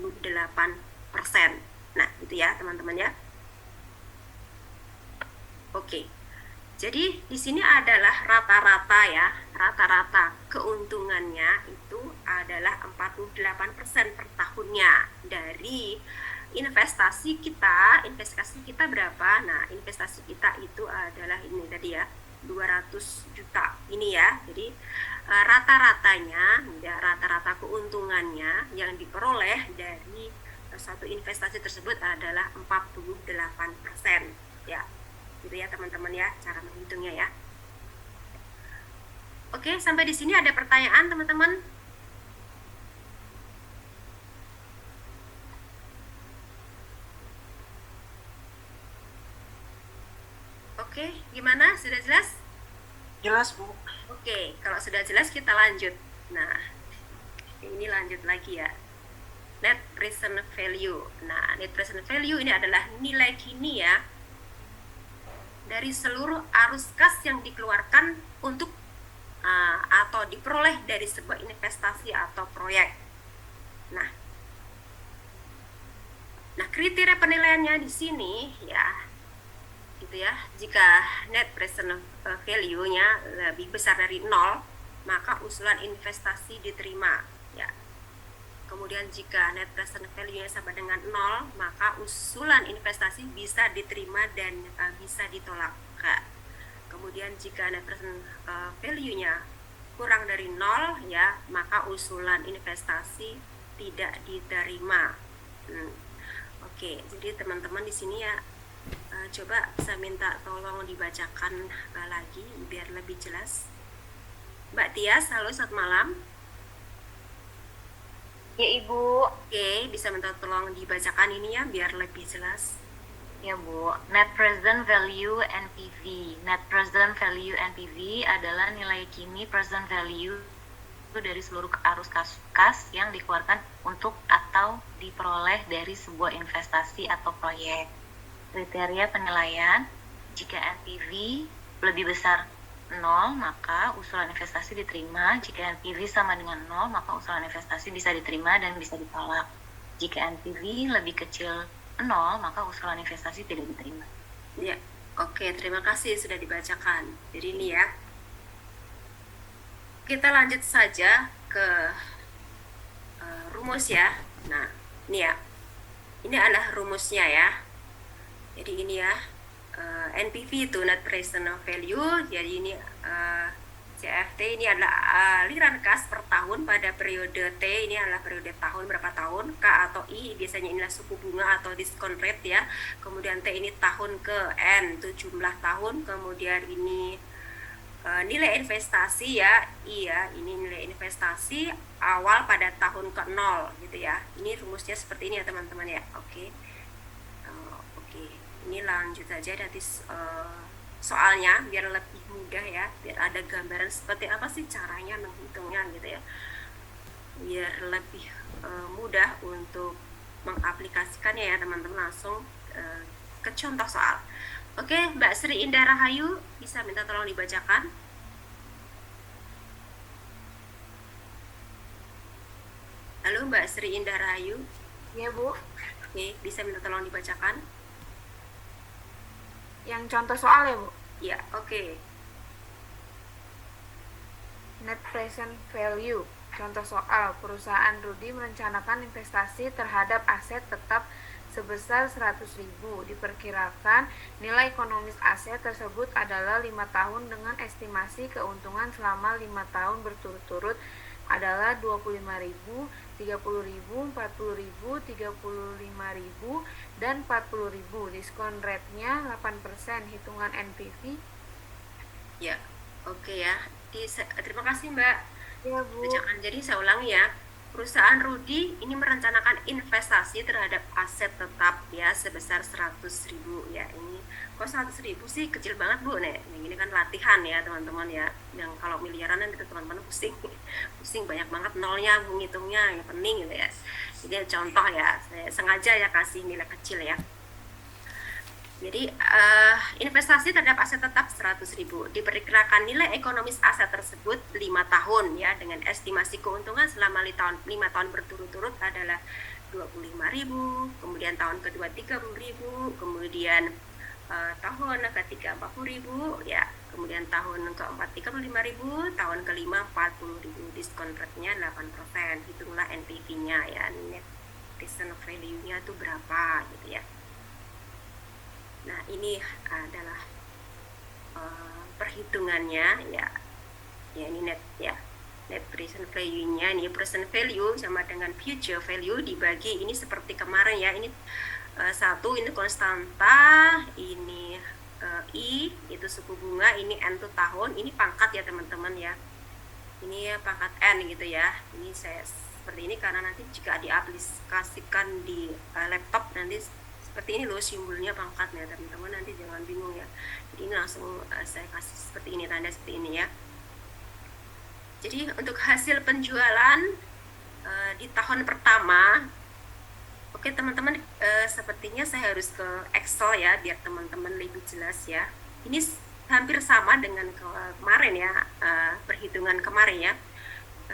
Speaker 1: Nah itu ya teman-teman ya. Oke, jadi di sini adalah rata-rata ya, rata-rata keuntungannya itu adalah 48% per tahunnya dari investasi kita. Investasi kita berapa? Nah, investasi kita itu adalah ini tadi ya, 200 juta ini ya. Jadi rata-ratanya ya, rata-rata keuntungannya yang diperoleh dari satu investasi tersebut adalah 48% ya. Gitu ya teman-teman ya, cara menghitungnya ya. Oke, sampai di sini ada pertanyaan teman-teman? Oke, gimana? Sudah jelas?
Speaker 6: Jelas, Bu.
Speaker 1: Oke, kalau sudah jelas kita lanjut. Nah, ini lanjut lagi ya. Net present value. Nah, net present value ini adalah nilai kini ya dari seluruh arus kas yang dikeluarkan untuk atau diperoleh dari sebuah investasi atau proyek. Nah, kriteria penilaiannya di sini ya, gitu ya. Jika net present value-nya lebih besar dari 0, maka usulan investasi diterima ya. Kemudian jika net present value-nya sama dengan 0, maka usulan investasi bisa diterima dan bisa ditolak. Kemudian jika net present value-nya kurang dari 0 ya, maka usulan investasi tidak diterima. Oke, jadi teman-teman di sini ya, coba saya minta tolong dibacakan lagi biar lebih jelas. Mbak Tias, halo, selamat malam.
Speaker 7: Ya Ibu.
Speaker 1: Oke, bisa minta tolong dibacakan ini ya biar lebih jelas.
Speaker 7: Ya Bu, Net Present Value NPV. Net Present Value NPV adalah nilai kini present value dari seluruh arus kas yang dikeluarkan untuk atau diperoleh dari sebuah investasi atau proyek. Kriteria penilaian, jika NPV lebih besar 0, maka usulan investasi diterima. Jika NPV sama dengan 0, maka usulan investasi bisa diterima dan bisa ditolak. Jika NPV lebih kecil 0, maka usulan investasi tidak diterima.
Speaker 1: Ya, oke, terima kasih sudah dibacakan. Jadi ini ya, kita lanjut saja ke rumus ya. Nah, ini ya. Ini adalah rumusnya ya. Jadi ini ya, NPV itu net present value. Jadi ini CFT ini adalah aliran kas per tahun pada periode T, ini adalah periode tahun berapa tahun, K atau I biasanya inilah suku bunga atau discount rate ya. Kemudian T ini tahun ke N itu jumlah tahun, kemudian ini nilai investasi ya, I ya, ini nilai investasi awal pada tahun ke 0 gitu ya. Ini rumusnya seperti ini ya teman-teman ya. Oke. Oke. Ini lanjut aja nanti soalnya biar lebih mudah ya, biar ada gambaran seperti apa sih caranya menghitungnya gitu ya. Biar lebih mudah untuk mengaplikasikannya ya teman-teman, langsung ke contoh soal. Oke, Mbak Sri Indah Rahayu, bisa minta tolong dibacakan. Halo Mbak Sri Indah Rahayu.
Speaker 3: Ya Bu,
Speaker 1: Oke, bisa minta tolong dibacakan.
Speaker 3: yang contoh soal ya Bu.
Speaker 1: Ya, oke.
Speaker 3: Net present value. Contoh soal, perusahaan Rudi merencanakan investasi terhadap aset tetap sebesar 100.000. Diperkirakan nilai ekonomis aset tersebut adalah 5 tahun dengan estimasi keuntungan selama 5 tahun berturut-turut adalah 25.000, 30.000, 40.000, 35.000, dan 40.000. Diskon rate-nya 8%. Hitungan NPV.
Speaker 1: Ya, oke ya. Terima kasih Mbak.
Speaker 3: Ya Bu.
Speaker 1: Bacakan. Jadi saya ulangi ya. Perusahaan Rudi ini merencanakan investasi terhadap aset tetap ya sebesar 100.000 ya. Ini kok 100.000 sih kecil banget Bu nih. Ini kan latihan ya teman-teman ya. Yang kalau miliaran itu teman-teman pusing. Pusing banyak banget nolnya, ngitungnya, yang pening gitu ya. Jadi contoh ya, saya sengaja ya kasih nilai kecil ya. Jadi investasi terhadap aset tetap 100.000. Diperkirakan nilai ekonomis aset tersebut 5 tahun ya, dengan estimasi keuntungan selama 5 tahun berturut-turut adalah 25.000, kemudian tahun kedua 30.000, kemudian tahun ketiga 40.000 ya, kemudian tahun keempat 35.000, tahun kelima 40.000. Diskon rate-nya 8%. Hitunglah NPV-nya ya, net present value-nya itu berapa gitu ya. Nah, ini adalah perhitungannya ya. Ya, ini net ya. Net present value-nya, ini present value sama dengan future value dibagi, ini seperti kemarin ya. Ini satu ini konstanta, ini I itu suku bunga, ini N itu tahun, ini pangkat ya teman-teman ya. Ini ya pangkat N gitu ya. Ini saya seperti ini karena nanti jika diaplikasikan di laptop nanti seperti ini loh simbolnya pangkatnya teman-teman, nanti jangan bingung ya. Jadi ini langsung saya kasih seperti ini, tanda seperti ini ya. Jadi untuk hasil penjualan di tahun pertama, oke teman-teman, sepertinya saya harus ke Excel ya biar teman-teman lebih jelas ya. Ini hampir sama dengan kemarin ya, perhitungan kemarin ya.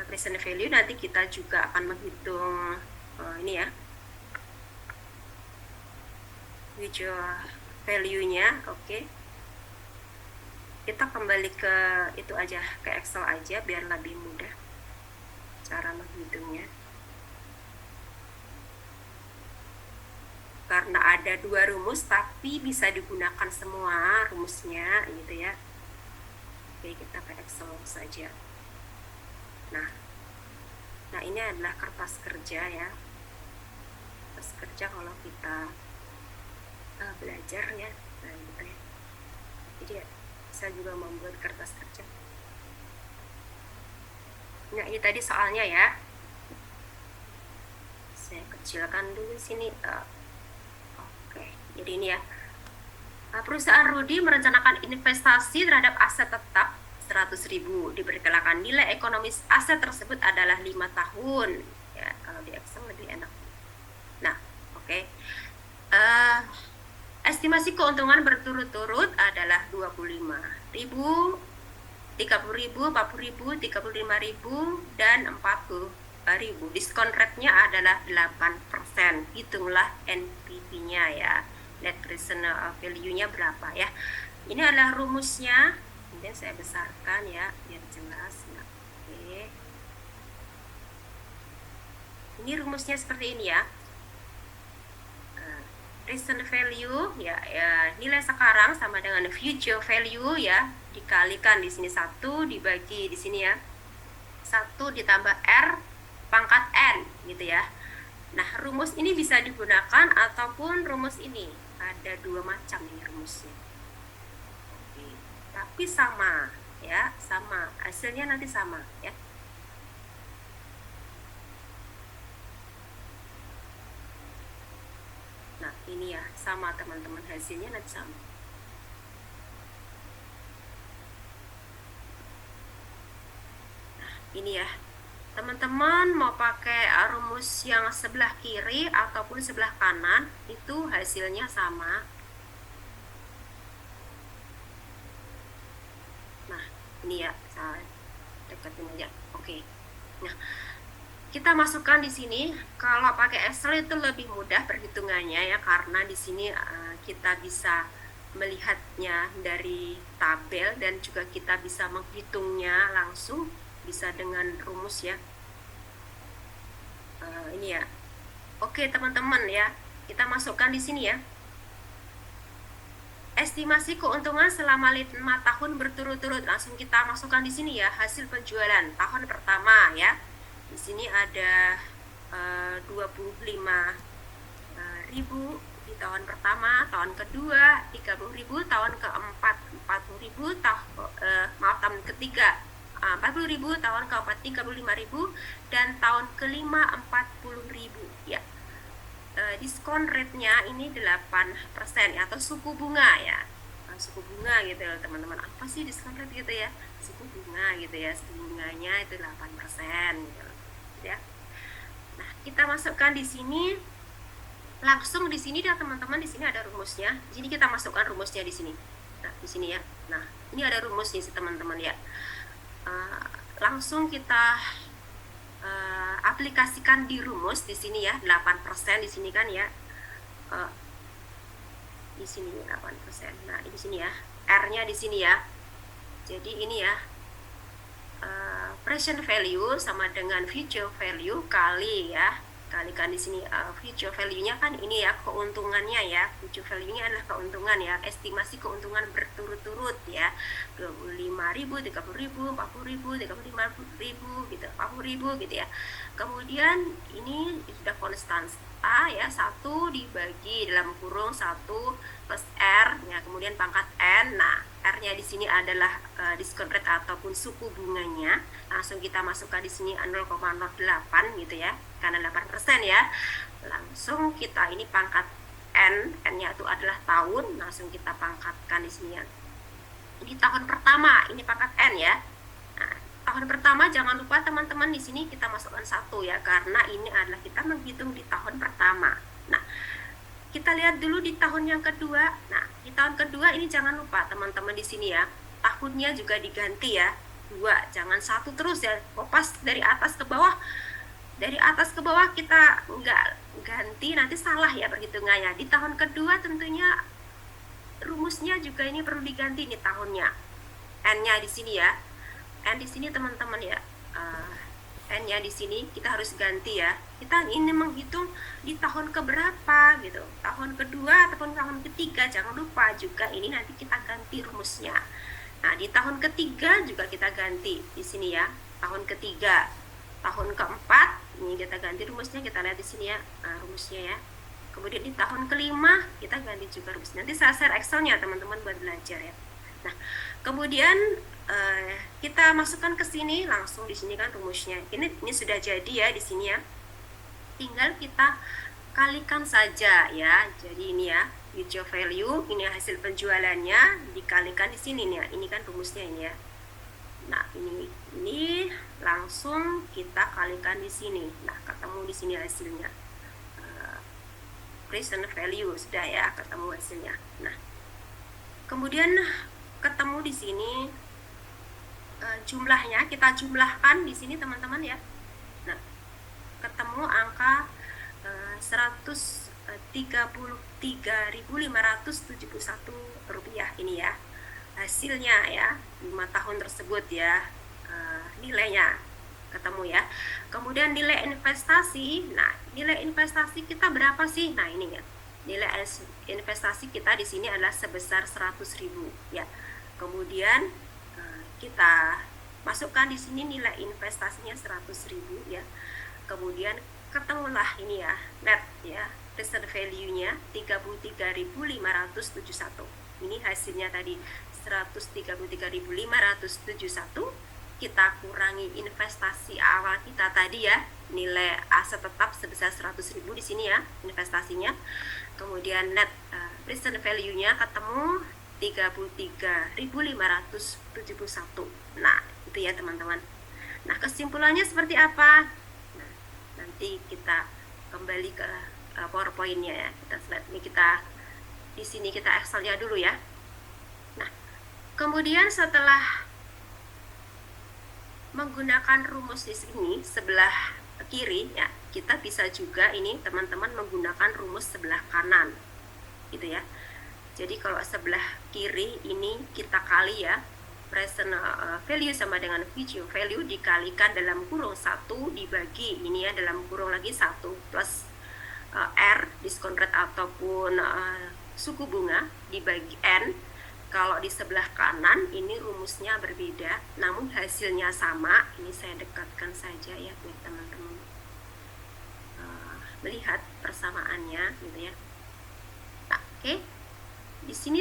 Speaker 1: Present value nanti kita juga akan menghitung ini ya, future value-nya. Oke. Kita kembali ke itu aja, ke Excel aja biar lebih mudah cara menghitungnya. Karena ada 2 rumus tapi bisa digunakan semua rumusnya gitu ya. Oke, kita ke Excel saja. Nah ini adalah kertas kerja ya. Kertas kerja kalau kita belajar ya, nah gitu ya. Jadi ya, saya juga membuat kertas kerja. Nah ini tadi soalnya ya, saya kecilkan dulu sini. Oke, jadi ini ya, perusahaan Rudi merencanakan investasi terhadap aset tetap 100.000. Diperkirakan nilai ekonomis aset tersebut adalah 5 tahun ya. Kalau di Excel lebih enak. Nah oke. Estimasi keuntungan berturut-turut adalah 25.000, 30.000, 40.000, 35.000, dan 40.000. Diskon rate-nya adalah 8%. Hitunglah NPV-nya ya. Net present value-nya berapa ya. Ini adalah rumusnya. Kemudian saya besarkan ya biar jelas. Nah, ini rumusnya seperti ini ya. Present value ya, nilai sekarang sama dengan future value ya, dikalikan di sini 1 dibagi di sini ya, 1 ditambah R pangkat N gitu ya. Nah, rumus ini bisa digunakan ataupun rumus ini. Ada 2 macam ini rumusnya. Oke. Tapi sama ya, sama. Hasilnya nanti sama ya. Nah, ini ya, sama teman-teman, hasilnya nanti sama. Nah, ini ya. Teman-teman mau pakai rumus yang sebelah kiri ataupun sebelah kanan, itu hasilnya sama. Nah, ini ya, saya deketin aja. Oke. Nah, kita masukkan di sini. Kalau pakai Excel itu lebih mudah perhitungannya ya, karena di sini kita bisa melihatnya dari tabel dan juga kita bisa menghitungnya langsung, bisa dengan rumus ya. Ini ya. Oke teman-teman ya, kita masukkan di sini ya. Estimasi keuntungan selama 5 tahun berturut-turut, langsung kita masukkan di sini ya, hasil penjualan tahun pertama ya. Di sini ada 25.000 di tahun pertama, tahun kedua 30.000, tahun keempat 40.000, tahun ketiga 40.000, tahun keempat 35.000, dan tahun kelima 40.000 ya. Diskon rate-nya ini 8% ya, atau suku bunga ya. Suku bunga gitu teman-teman. Apa sih diskon rate gitu ya? Suku bunga gitu ya. Suku bunganya itu 8% gitu ya. Nah, kita masukkan di sini. Langsung di sini ya teman-teman, di sini ada rumusnya. Jadi kita masukkan rumusnya di sini. Nah, di sini ya. Nah, ini ada rumusnya sih teman-teman ya. Langsung kita aplikasikan di rumus di sini ya, 8% di sini kan ya. Di sini 8%. Nah, di sini ya. R-nya di sini ya. Jadi ini ya. Present value sama dengan future value kali ya, kalikan di sini future value-nya kan ini ya, keuntungannya ya. Future value-nya adalah keuntungan ya, estimasi keuntungan berturut-turut ya, 25.000, 30.000, 40.000, 35.000 gitu, 40.000 gitu ya. Kemudian ini sudah konstan ya, 1 dibagi dalam kurung 1 plus R ya, kemudian pangkat N. Nah, R-nya di sini adalah diskon rate ataupun suku bunganya. Langsung kita masukkan di sini 0,08 gitu ya, karena 8% ya. Langsung kita ini pangkat N, N-nya itu adalah tahun, langsung kita pangkatkan di sini ya. Di tahun pertama ini pangkat N ya. Nah, tahun pertama jangan lupa teman-teman di sini kita masukkan 1 ya, karena ini adalah kita menghitung di tahun pertama. Nah, kita lihat dulu di tahun yang kedua. Nah, di tahun kedua ini jangan lupa teman-teman di sini ya, tahunnya juga diganti ya, 2, jangan 1 terus ya. Kopas dari atas ke bawah, dari atas ke bawah kita nggak ganti, nanti salah ya perhitungannya. Di tahun kedua tentunya rumusnya juga ini perlu diganti nih tahunnya. N-nya di sini ya, N di sini teman-teman ya. N-nya di sini kita harus ganti ya. Kita ini menghitung di tahun keberapa gitu. Tahun kedua ataupun tahun ketiga, jangan lupa juga ini nanti kita ganti rumusnya. Nah, di tahun ketiga juga kita ganti di sini ya. Tahun ketiga, tahun keempat ini kita ganti rumusnya, kita lihat di sini ya, rumusnya ya. Kemudian di tahun kelima kita ganti juga rumusnya. Nanti saya share Excel-nya teman-teman buat belajar ya. Nah, kemudian kita masukkan ke sini, langsung di sini kan rumusnya. Ini sudah jadi ya di sini ya. Tinggal kita kalikan saja ya. Jadi ini ya, future value, ini hasil penjualannya dikalikan di sini nih ya. Ini kan rumusnya ini ya. Nah, ini langsung kita kalikan di sini. Nah, ketemu di sini hasilnya. Present value sudah ya, ketemu hasilnya. Nah, kemudian ketemu di sini jumlahnya, kita jumlahkan di sini teman-teman ya. Nah, ketemu angka 133.571 rupiah ini ya, hasilnya ya, 5 tahun tersebut ya, nilainya. ketemu ya. Kemudian nilai investasi, nah nilai investasi kita berapa sih? Nah ini ya, nilai investasi kita di sini adalah sebesar 100.000 ya. Kemudian kita masukkan di sini nilai investasinya 100.000 ya. Kemudian ketemulah ini ya, net ya, present value-nya 33.571. Ini hasilnya tadi 133.571, kita kurangi investasi awal kita tadi ya, nilai aset tetap sebesar 100.000 di sini ya investasinya. Kemudian net present value-nya ketemu 33.571. Nah, itu ya teman-teman. Nah, kesimpulannya seperti apa? Nah, nanti kita kembali ke PowerPoint-nya ya. Kita slide ini, kita di sini kita Excel-nya dulu ya. Nah, kemudian setelah menggunakan rumus di sini sebelah kiri ya, kita bisa juga ini teman-teman menggunakan rumus sebelah kanan gitu ya. Jadi kalau sebelah kiri ini kita kali ya, present value sama dengan future value dikalikan dalam kurung 1 dibagi ini ya, dalam kurung lagi 1 plus R diskon rate ataupun suku bunga dibagi N. Kalau di sebelah kanan ini rumusnya berbeda namun hasilnya sama. Ini saya dekatkan saja ya biar teman-teman melihat persamaannya gitu ya. Nah, oke. Di sini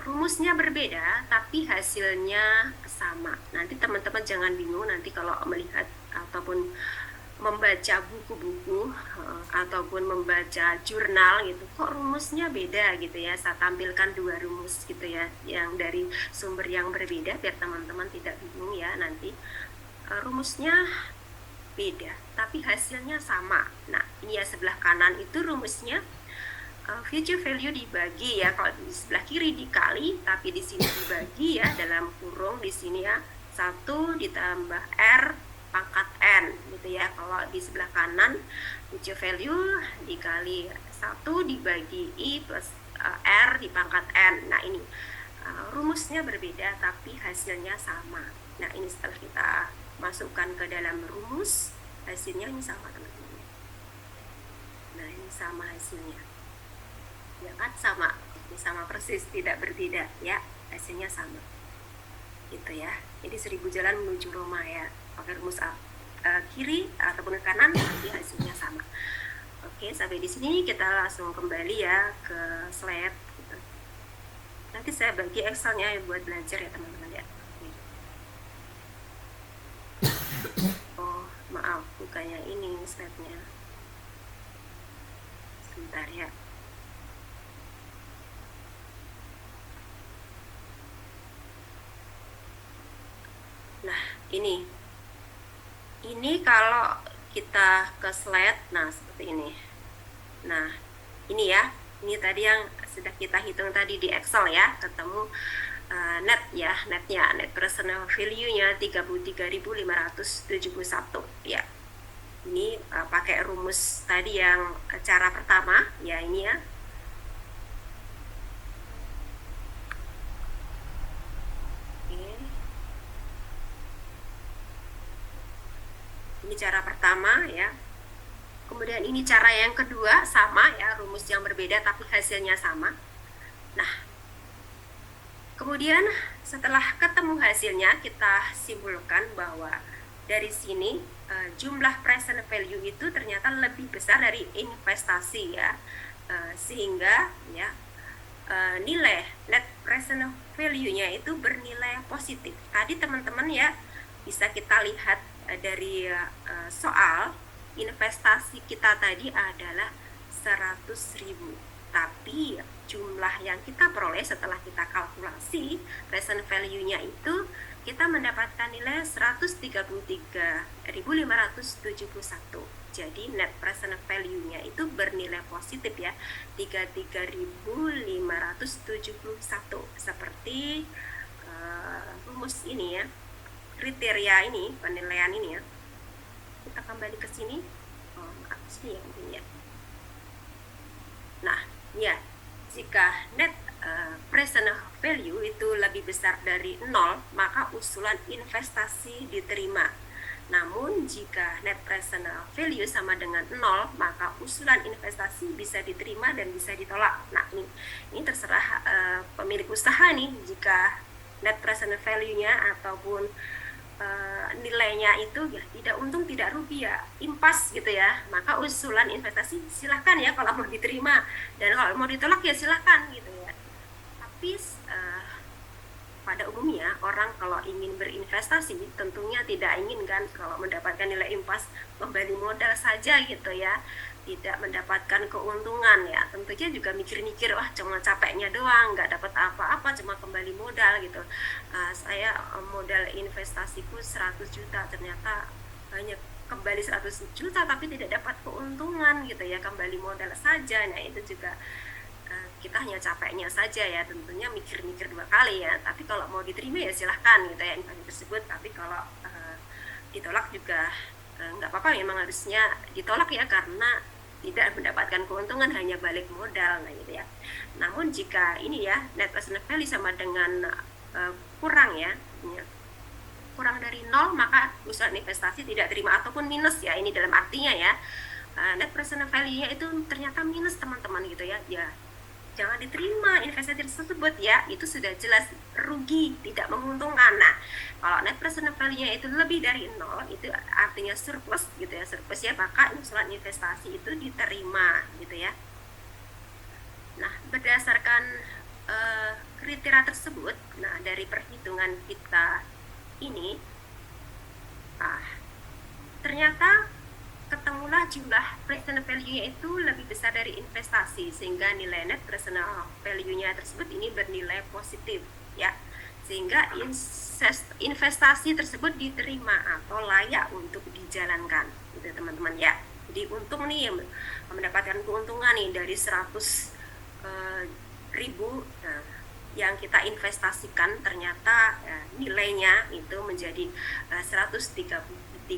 Speaker 1: rumusnya berbeda tapi hasilnya sama. Nanti teman-teman jangan bingung nanti kalau melihat ataupun membaca buku-buku ataupun membaca jurnal gitu, kok rumusnya beda gitu ya. Saya tampilkan dua rumus gitu ya, yang dari sumber yang berbeda biar teman-teman tidak bingung ya. Nanti rumusnya beda tapi hasilnya sama. Nah, ini ya sebelah kanan itu rumusnya future value dibagi ya, kalau di sebelah kiri dikali tapi di sini dibagi ya, dalam kurung di sini ya 1 ditambah R pangkat N gitu ya. Kalau di sebelah kanan future value dikali 1 dibagi I plus R di pangkat N. Nah ini rumusnya berbeda tapi hasilnya sama. Nah ini setelah kita masukkan ke dalam rumus, hasilnya ini sama teman-teman. Nah ini sama hasilnya ya kan, sama, ini sama persis, tidak berbeda ya, hasilnya sama gitu ya. Jadi 1000 jalan menuju Roma ya, pakai rumus kiri ataupun kanan nanti hasilnya sama. Oke, sampai di sini kita langsung kembali ya ke slide gitu. Nanti saya bagi Excelnya buat belajar ya teman-teman ya. Oh maaf, bukannya ini slide-nya, sebentar ya. Nah, ini kalau kita ke slide, nah seperti ini. Nah, ini ya, ini tadi yang sudah kita hitung tadi di Excel ya, ketemu net ya, net present value-nya 33.571 ya. Ini pakai rumus tadi yang cara pertama ya, ini ya. Ini cara pertama ya. Kemudian ini cara yang kedua, sama ya, rumus yang berbeda tapi hasilnya sama. Nah, kemudian setelah ketemu hasilnya, kita simpulkan bahwa dari sini jumlah present value itu ternyata lebih besar dari investasi ya, sehingga ya nilai net present value-nya itu bernilai positif. Tadi teman-teman ya bisa kita lihat dari soal investasi kita tadi adalah 100.000, tapi jumlah yang kita peroleh setelah kita kalkulasi present value-nya itu kita mendapatkan nilai 133.571. Jadi net present value-nya itu bernilai positif ya, 33.571 seperti rumus ini ya, kriteria ini, penilaian ini ya. Kita kembali ke sini. Maaf sih ya mungkin ya. Nah, ya, jika net present value itu lebih besar dari 0, maka usulan investasi diterima. Namun jika net present value sama dengan 0, maka usulan investasi bisa diterima dan bisa ditolak. Nah, ini terserah pemilik usaha nih, jika net present value-nya ataupun nilainya itu ya tidak untung tidak rugi ya impas gitu ya, maka usulan investasi silahkan ya kalau mau diterima, dan kalau mau ditolak ya silahkan gitu ya. Tapi pada umumnya orang kalau ingin berinvestasi tentunya tidak ingin kan kalau mendapatkan nilai impas kembali modal saja gitu ya, tidak mendapatkan keuntungan ya, tentunya juga mikir-mikir wah cuma capeknya doang nggak dapat apa-apa cuma kembali modal gitu. Saya modal investasiku 100 juta ternyata hanya kembali 100 juta tapi tidak dapat keuntungan gitu ya, kembali modal saja. Nah itu juga kita hanya capeknya saja ya, tentunya mikir-mikir 2 kali ya. Tapi kalau mau diterima ya silahkan gitu ya investasi tersebut, tapi kalau ditolak juga nggak apa-apa, memang harusnya ditolak ya karena tidak mendapatkan keuntungan, hanya balik modal. Nah gitu ya. Namun jika ini ya net present value sama dengan kurang ya, kurang dari 0, maka usaha investasi tidak terima ataupun minus ya, ini dalam artinya ya net present value-nya itu ternyata minus teman-teman gitu ya, ya jangan diterima investasi tersebut ya, itu sudah jelas rugi, tidak menguntungkan. Nah kalau net present value-nya itu lebih dari 0, itu artinya surplus gitu ya, surplus ya, maka usulan investasi itu diterima gitu ya. Nah berdasarkan kriteria tersebut, nah dari perhitungan kita ini ternyata ketemulah jumlah present value-nya itu lebih besar dari investasi, sehingga nilai net present value-nya tersebut ini bernilai positif ya, sehingga investasi tersebut diterima atau layak untuk dijalankan gitu teman-teman ya. Jadi untung nih mendapatkan keuntungan nih dari 100.000 yang kita investasikan, ternyata nilainya itu menjadi 133.571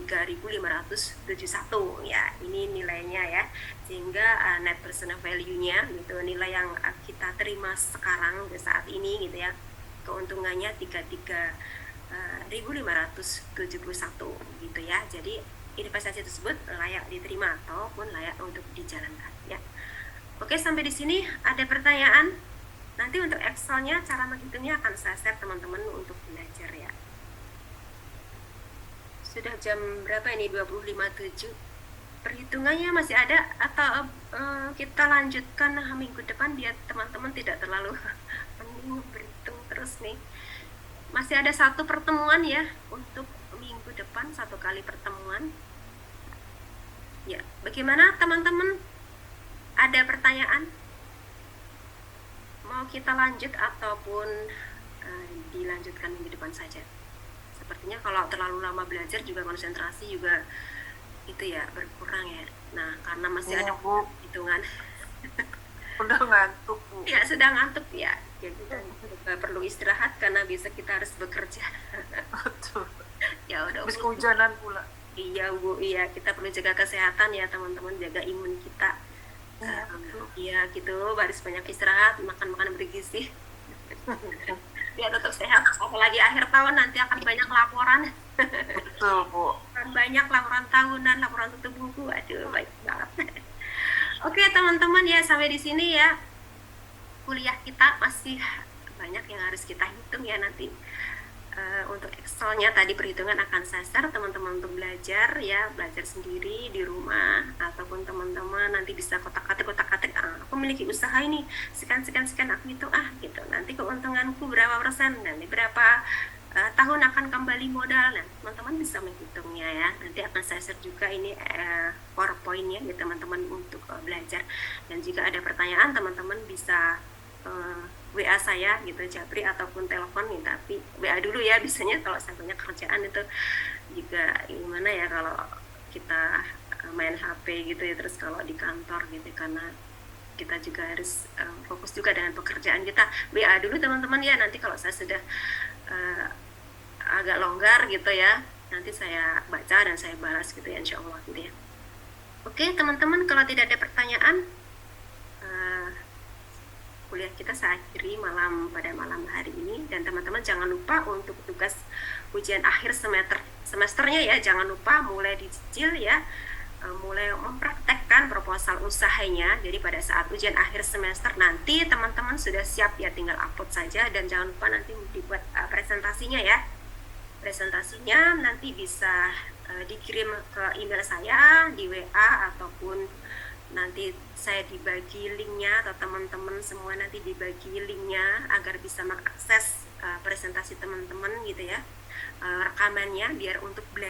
Speaker 1: ya, ini nilainya ya, sehingga net present value-nya gitu, nilai yang kita terima sekarang saat ini gitu ya, keuntungannya 33.571 gitu ya. Jadi investasi tersebut layak diterima ataupun layak untuk dijalankan ya. Oke, sampai di sini ada pertanyaan? Nanti untuk Excel-nya cara menghitungnya akan saya share teman-teman untuk belajar ya. Sudah jam berapa ini? 20.57. Perhitungannya masih ada atau kita lanjutkan minggu depan biar teman-teman tidak terlalu pening berhitung terus nih. Masih ada 1 pertemuan ya untuk minggu depan, 1 kali pertemuan. Ya, bagaimana teman-teman? Ada pertanyaan? Mau kita lanjut ataupun dilanjutkan minggu depan saja? Sepertinya kalau terlalu lama belajar juga konsentrasi juga itu ya berkurang ya. Nah karena masih ada hitungan.
Speaker 6: Udah ngantuk Bu.
Speaker 1: Ya sudah ngantuk ya, jadi juga perlu istirahat karena besok kita harus bekerja.
Speaker 6: Betul.
Speaker 1: Ya udah
Speaker 6: Habis
Speaker 1: Bu.
Speaker 6: kehujanan pula.
Speaker 1: Iya Bu, iya kita perlu jaga kesehatan ya teman-teman, jaga imun kita. Iya gitu, harus banyak istirahat, makan bergizi. Biar tetap sehat, apalagi akhir tahun nanti akan banyak laporan.
Speaker 6: Betul Bu.
Speaker 1: Banyak laporan tahunan, laporan tutup buku, aduh baik banget. Oke teman-teman ya, sampai di sini ya kuliah kita, masih banyak yang harus kita hitung ya nanti. Untuk Excel-nya tadi perhitungan akan saya share teman-teman untuk belajar ya, belajar sendiri di rumah, ataupun teman-teman nanti bisa kotak-katik aku memiliki usaha ini sekian aku hitung gitu, nanti keuntunganku berapa persen, nanti berapa tahun akan kembali modal. Nah teman-teman bisa menghitungnya ya, nanti akan saya share juga ini PowerPoint-nya ya teman-teman untuk belajar. Dan jika ada pertanyaan teman-teman bisa WA saya gitu, Japri, ataupun telepon nih, tapi WA dulu ya, biasanya kalau saya banyak kerjaan itu juga gimana ya kalau kita main HP gitu ya, terus kalau di kantor gitu, karena kita juga harus fokus juga dengan pekerjaan kita. WA dulu teman-teman ya, nanti kalau saya sudah agak longgar gitu ya, nanti saya baca dan saya balas gitu ya, insya Allah gitu ya. Oke teman-teman, kalau tidak ada pertanyaan, kuliah kita saya akhiri pada malam hari ini. Dan teman-teman jangan lupa untuk tugas ujian akhir semester semesternya ya, jangan lupa mulai dicicil ya, mulai mempraktekkan proposal usahanya. Jadi pada saat ujian akhir semester nanti teman-teman sudah siap ya, tinggal upload saja, dan jangan lupa nanti dibuat presentasinya ya. Presentasinya nanti bisa dikirim ke email saya di WA, ataupun nanti saya dibagi linknya, atau teman-teman semua nanti dibagi linknya agar bisa mengakses presentasi teman-teman gitu ya, rekamannya, biar untuk belajar